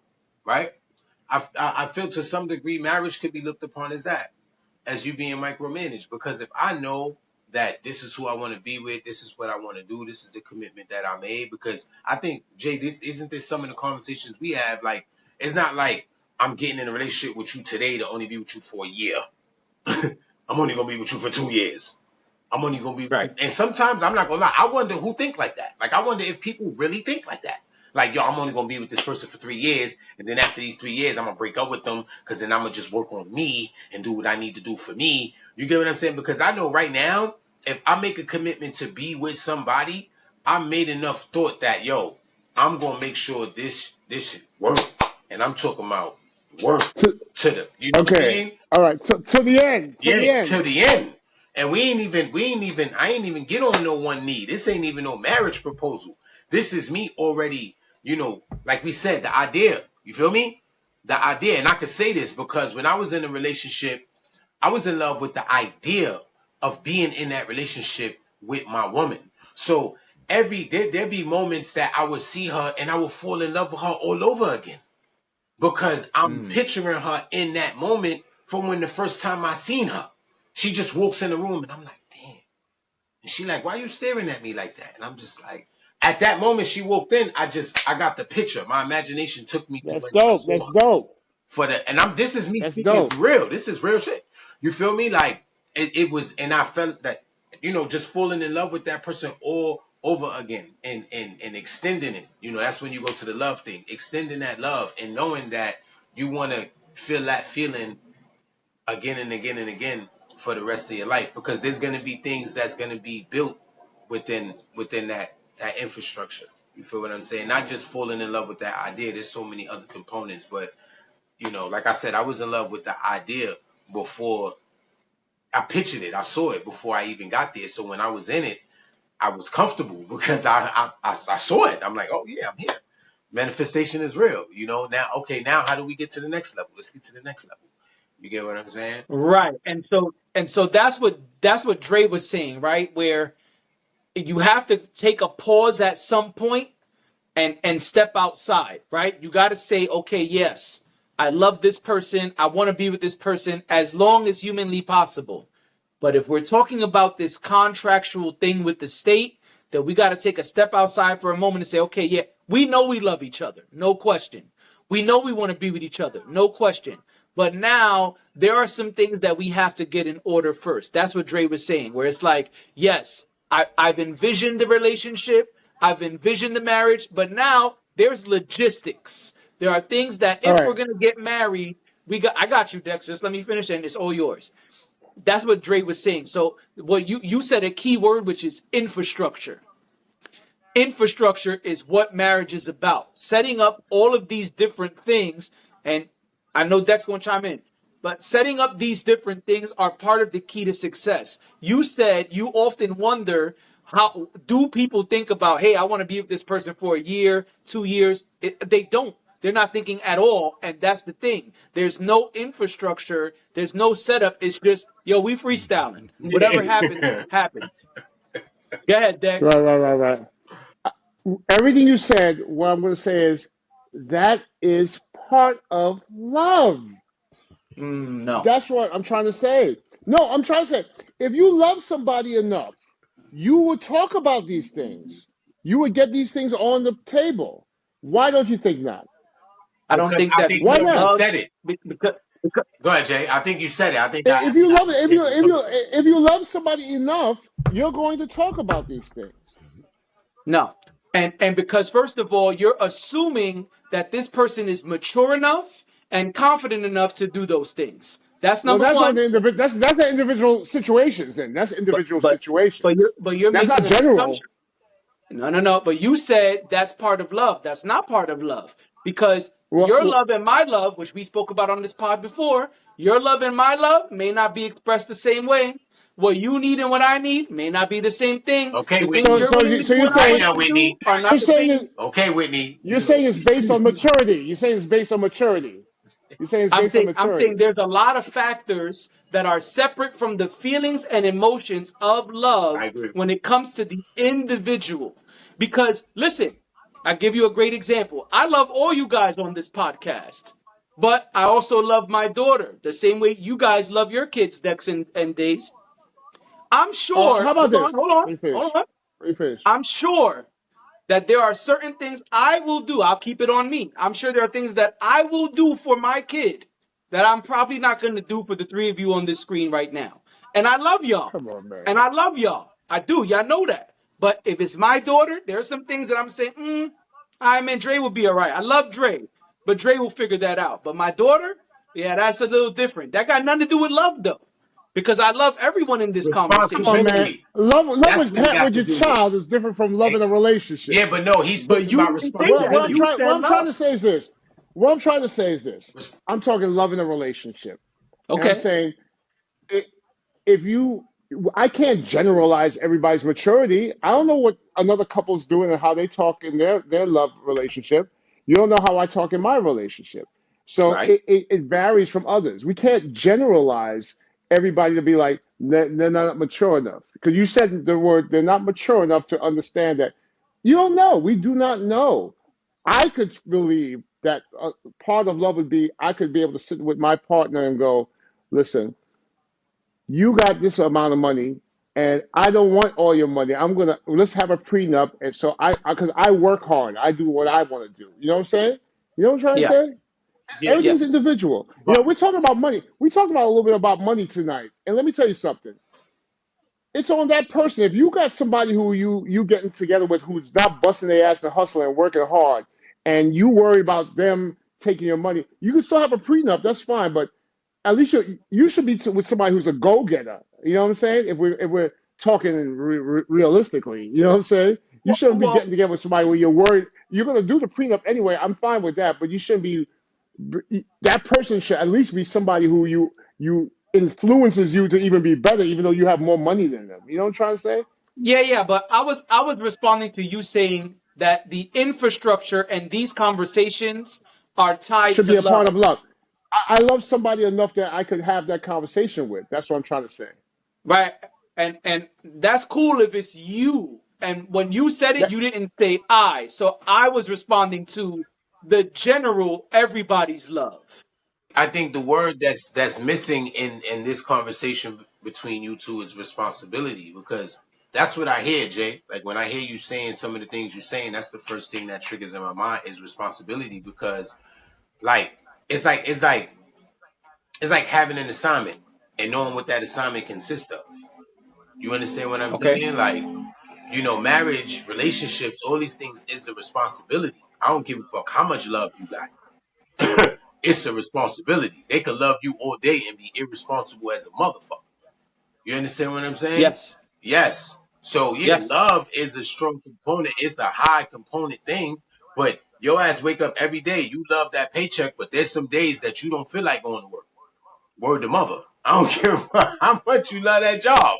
Right? I feel to some degree marriage could be looked upon as that, as you being micromanaged. Because if I know that this is who I want to be with, this is what I want to do, this is the commitment that I made. Because I think, Jay, isn't this some of the conversations we have? Like, it's not like I'm getting in a relationship with you today to only be with you for a year. I'm only going to be with you for 2 years. I'm only going to be right. And sometimes, I'm not going to lie, I wonder who think like that. Like, I wonder if people really think like that. Like, yo, I'm only going to be with this person for 3 years. And then after these 3 years, I'm going to break up with them because then I'm going to just work on me and do what I need to do for me. You get what I'm saying? Because I know right now, if I make a commitment to be with somebody, I made enough thought that, yo, I'm going to make sure this should work. And I'm talking about work to the, you know what I mean? All right. To the end. To the end. And I ain't even get on no one knee. This ain't even no marriage proposal. This is me already, like we said, the idea. You feel me? The idea. And I could say this because when I was in a relationship, I was in love with the idea of being in that relationship with my woman. So there'd be moments that I would see her and I would fall in love with her all over again. Because I'm picturing her in that moment from when the first time I seen her. She just walks in the room and I'm like, damn. And she like, why you staring at me like that? And I'm just like, at that moment she walked in, I got the picture. My imagination took me to That's dope. This is me speaking real. This is real shit. You feel me? Like it was, and I felt that, just falling in love with that person all over again and extending it. That's when you go to the love thing, extending that love and knowing that you want to feel that feeling again and again and again for the rest of your life, because there's going to be things that's going to be built within that infrastructure. You feel what I'm saying? Not just falling in love with that idea. There's so many other components, but like I said, I was in love with the idea before I pictured it. I saw it before I even got there. So when I was in it, I was comfortable because I saw it. I'm like, oh yeah, I'm here. Manifestation is real. Now how do we get to the next level? Let's get to the next level. You get what I'm saying? Right. And so that's what Dre was saying, right? Where you have to take a pause at some point and step outside, right? You got to say, okay, yes, I love this person. I want to be with this person as long as humanly possible. But if we're talking about this contractual thing with the state, that we got to take a step outside for a moment and say, okay, yeah, we know we love each other. No question. We know we want to be with each other, no question. But now there are some things that we have to get in order first. That's what Dre was saying, where it's like, yes, I've envisioned the relationship, I've envisioned the marriage, but now there's logistics. There are things that All if we're right. gonna get married, I got you, Dex. Just let me finish and it's all yours. That's what Dre was saying. So what you said a key word, which is infrastructure. Infrastructure is what marriage is about. Setting up all of these different things, and I know Dex gonna chime in, but setting up these different things are part of the key to success. You said you often wonder, how do people think about, hey, I want to be with this person for a year, 2 years? They don't. They're not thinking at all, and that's the thing. There's no infrastructure. There's no setup. It's just, yo, we freestyling. Whatever happens, happens. Go ahead, Dex. Right. Everything you said, what I'm going to say is that is part of love. No. That's what I'm trying to say. No, I'm trying to say, if you love somebody enough, you would talk about these things. You would get these things on the table. Why don't you think not? I don't think I that think Why because you not? love, said it. because Go ahead, Jay. I think you said it. I think If you I love understand where you're coming from. if you love somebody enough, you're going to talk about these things. no. And because first of all, you're assuming that this person is mature enough and confident enough to do those things. That's Well, number that's on one. the that's an individual situations. Then that's But individual but but situations. you're That's making not an general. assumption. No. But you said that's part of love. That's not part of love because your Well, love and my love, which we spoke about on this pod before, your love and my love may not be expressed the same way. What you need and what I need may not be the same thing. Okay, The things so Whitney. you're willing to so do you're and I'm Quiet saying willing now, to do Whitney. are you're not the saying same. it, Okay, Whitney. you're saying it's based on maturity. You're saying it's based on maturity. You're saying it's based on I'm saying maturity. there's a lot of factors that are separate from the feelings and emotions of I love agree. when it comes to the individual. Because listen, I give you a great example. I love all you guys on this podcast, but I also love my daughter the same way you guys love your kids, Dex and Days. I'm How sure. about this? Let me Hold finish. on. Let me finish. I'm sure that there are certain things I will do. I'll keep it on me. I'm sure there are things that I will do for my kid that I'm probably not going to do for the three of you on this screen right now. And I love y'all. Come on, man. And I love y'all. I do. Y'all know that. But if it's my daughter, there are some things that I'm saying, I mean, Dre will be all right. I love Dre, but Dre will figure that out. But my daughter, yeah, that's a little different. That got nothing to do with love, though, because I love everyone in this Come conversation. on, man. Responsibility. Loving That's what it pet got with to your do with. child is different from loving a relationship. Yeah, but no, he's But talking you about didn't say that. You responsibility. What said I'm trying love. to say is this. What I'm trying to say is this. I'm talking loving a relationship, and I'm Okay. saying if you, I can't generalize everybody's maturity. I don't know what another couple's doing and how they talk in their love relationship. You don't know how I talk in my relationship. So Right. it varies from others. We can't generalize everybody to be like they're not mature enough. Because you said the word they're not mature enough to understand that. You don't know. We do not know. I could believe that part of love would be I could be able to sit with my partner and go, listen, you got this amount of money and I don't want all your money. Let's have a prenup. And so because I work hard, I do what I want to do. You know what I'm saying? You know what I'm trying to Yeah. say? Yeah, Everything's Yes. individual. but We're talking about money. We talked about a little bit about money tonight. And let me tell you something. It's on that person. If you got somebody who you getting together with who's not busting their ass and hustling and working hard, and you worry about them taking your money, you can still have a prenup. That's fine, but at least you should be with somebody who's a go getter. You know what I'm saying? If we're talking realistically, you know what I'm saying? You shouldn't be Well, getting together with somebody where you're worried. You're gonna do the prenup anyway. I'm fine with that, but you shouldn't be. That person should at least be somebody who you influences you to even be better, even though you have more money than them. You know what I'm trying to say? yeah, but I was responding to you saying that the infrastructure and these conversations are tied Should to be a part of love, love. I love somebody enough that I could have that conversation with. That's what I'm trying to say. right? And that's cool if it's you. And when you said it, That you didn't say I. So I was responding to the general everybody's love. I think the word that's missing in this conversation between you two is responsibility, because that's what I hear, Jay. Like when I hear you saying some of the things you're saying, that's the first thing that triggers in my mind is responsibility, because Like it's like it's like it's like having an assignment and knowing what that assignment consists of. You understand what I'm Okay. saying? Like, marriage, relationships, all these things is a responsibility. I don't give a fuck how much love you got. It's a responsibility. They could love you all day and be irresponsible as a motherfucker. You understand what I'm saying? Yes. Yes. So yeah, Yes. love is a strong component. It's a high component thing. But your ass wake up every day. You love that paycheck, but there's some days that you don't feel like going to work. Word to mother. I don't care how much you love that job.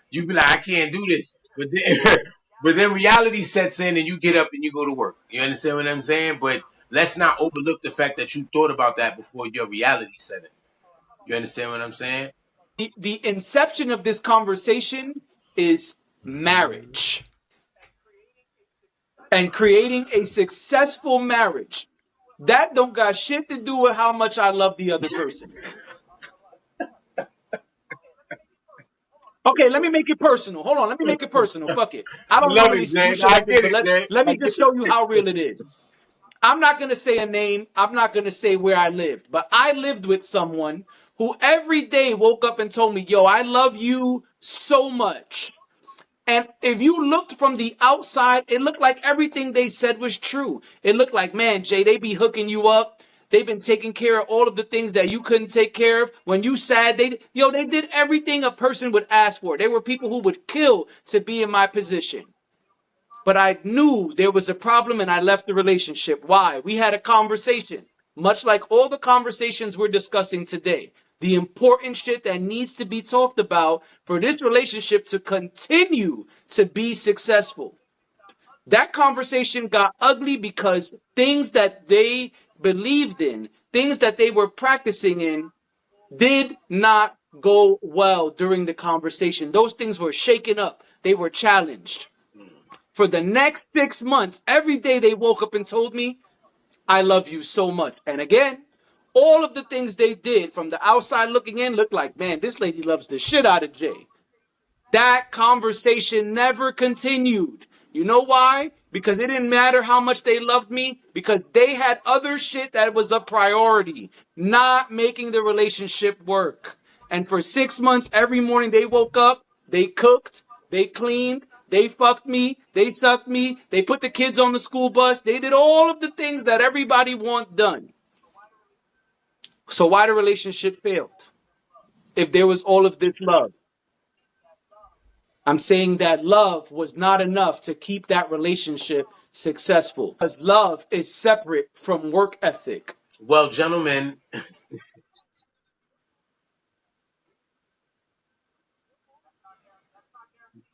You be like, I can't do this. But then, but then reality sets in and you get up and you go to work. You understand what I'm saying? But let's not overlook the fact that you thought about that before your reality set in. You understand what I'm saying? The inception of this conversation is marriage and creating a successful marriage. That don't got shit to do with how much I love the other person. Okay, let me make it personal. Hold on, let me make it personal. Fuck it. I don't Love normally it, do Jay. shit I like this, get but it, Jay. let I me get just show you how real it is. I'm not going to say a name. I'm not going to say where I lived, but I lived with someone who every day woke up and told me, yo, I love you so much. And if you looked from the outside, it looked like everything they said was true. It looked like, man, Jay, they be hooking you up. They've been taking care of all of the things that you couldn't take care of. When you sad, they did everything a person would ask for. They were people who would kill to be in my position. But I knew there was a problem and I left the relationship. Why? We had a conversation, much like all the conversations we're discussing today. The important shit that needs to be talked about for this relationship to continue to be successful. That conversation got ugly because things that they believed in, things that they were practicing in, did not go well during the conversation. Those things were shaken up. They were challenged. For the next 6 months, every day they woke up and told me, I love you so much. And again, all of the things they did from the outside looking in looked like, man, this lady loves the shit out of Jay. That conversation never continued. You know why? Because it didn't matter how much they loved me, because they had other shit that was a priority, not making the relationship work. And for 6 months, every morning they woke up, they cooked, they cleaned, they fucked me, they sucked me, they put the kids on the school bus, they did all of the things that everybody wants done. So why the relationship failed? If there was all of this love. I'm saying that love was not enough to keep that relationship successful. Because love is separate from work ethic. Well, gentlemen,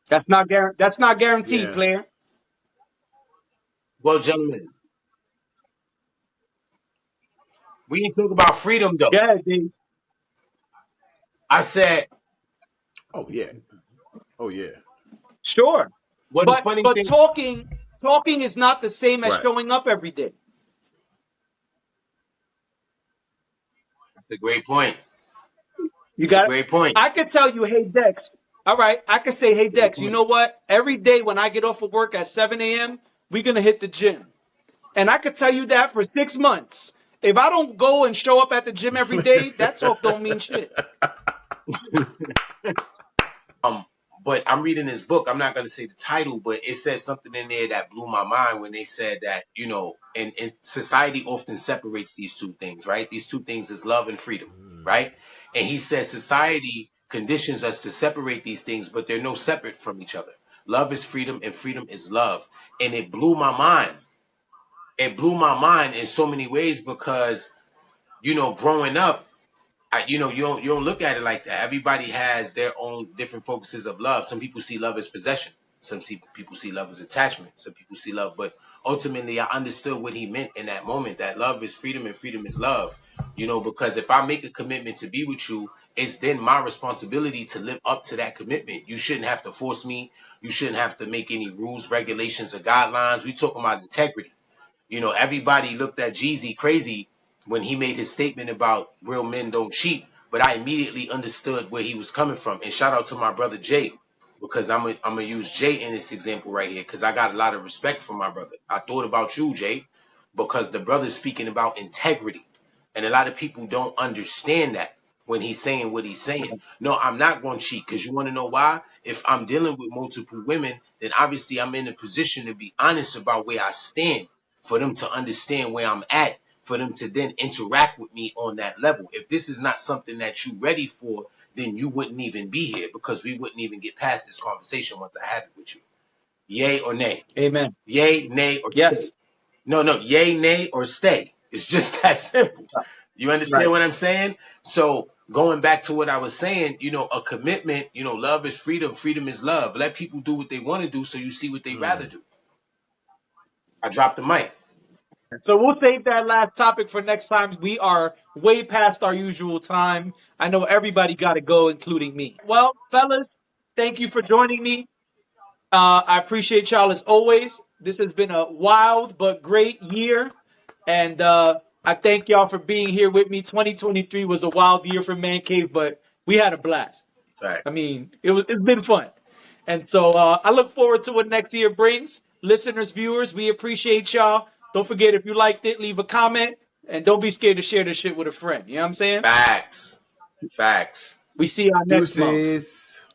That's not guaranteed, Yeah. player. well, gentlemen, we didn't talk about freedom though. Yeah, Dings. I said, Oh yeah. Oh yeah. Sure. well, the funny But thing, talking is not the same as Right. showing up every day. that's a great point. You That's a got it. great point. I could tell you, hey Dex. All right, I could say, hey Great Dex, you point. know what? Every day when I get off of work at 7 a.m., we're gonna hit the gym. And I could tell you that for 6 months. If I don't go and show up at the gym every day, that talk don't mean shit. But I'm reading this book. I'm not going to say the title, but it says something in there that blew my mind when they said that, and society often separates these two things, right? These two things is love and freedom, right? And he said society conditions us to separate these things, but they're no separate from each other. Love is freedom and freedom is love. And it blew my mind. It blew my mind in so many ways because, growing up, you don't look at it like that. Everybody has their own different focuses of love. Some people see love as possession. People see love as attachment. Some people see love, but ultimately, I understood what he meant in that moment. That love is freedom and freedom is love. Because if I make a commitment to be with you, it's then my responsibility to live up to that commitment. You shouldn't have to force me. You shouldn't have to make any rules, regulations, or guidelines. We talking about integrity. Everybody looked at Jeezy crazy when he made his statement about real men don't cheat, but I immediately understood where he was coming from. And shout out to my brother Jay, because I'm gonna use Jay in this example right here, because I got a lot of respect for my brother. I thought about you, Jay, because the brother's speaking about integrity. And a lot of people don't understand that when he's saying what he's saying. No, I'm not going to cheat, because you want to know why? If I'm dealing with multiple women, then obviously I'm in a position to be honest about where I stand, for them to understand where I'm at, for them to then interact with me on that level. If this is not something that you're ready for, then you wouldn't even be here, because we wouldn't even get past this conversation once I have it with you. Yay or nay? Amen. Yay, nay, or Yes. stay? No, yay, nay, or stay. It's just that simple. You understand Right. what I'm saying? So going back to what I was saying, a commitment, love is freedom. Freedom is love. Let people do what they want to do, so you see what they rather do. I dropped the mic. So we'll save that last topic for next time. We are way past our usual time. I know everybody got to go, including me. Well, fellas, thank you for joining me. I appreciate y'all as always. This has been a wild but great year. And I thank y'all for being here with me. 2023 was a wild year for Man Cave, but we had a blast. Right. I mean, it's been fun. And so I look forward to what next year brings. Listeners, viewers, we appreciate y'all. Don't forget, if you liked it, leave a comment. And don't be scared to share this shit with a friend. You know what I'm saying? Facts. We see y'all next month. Deuces.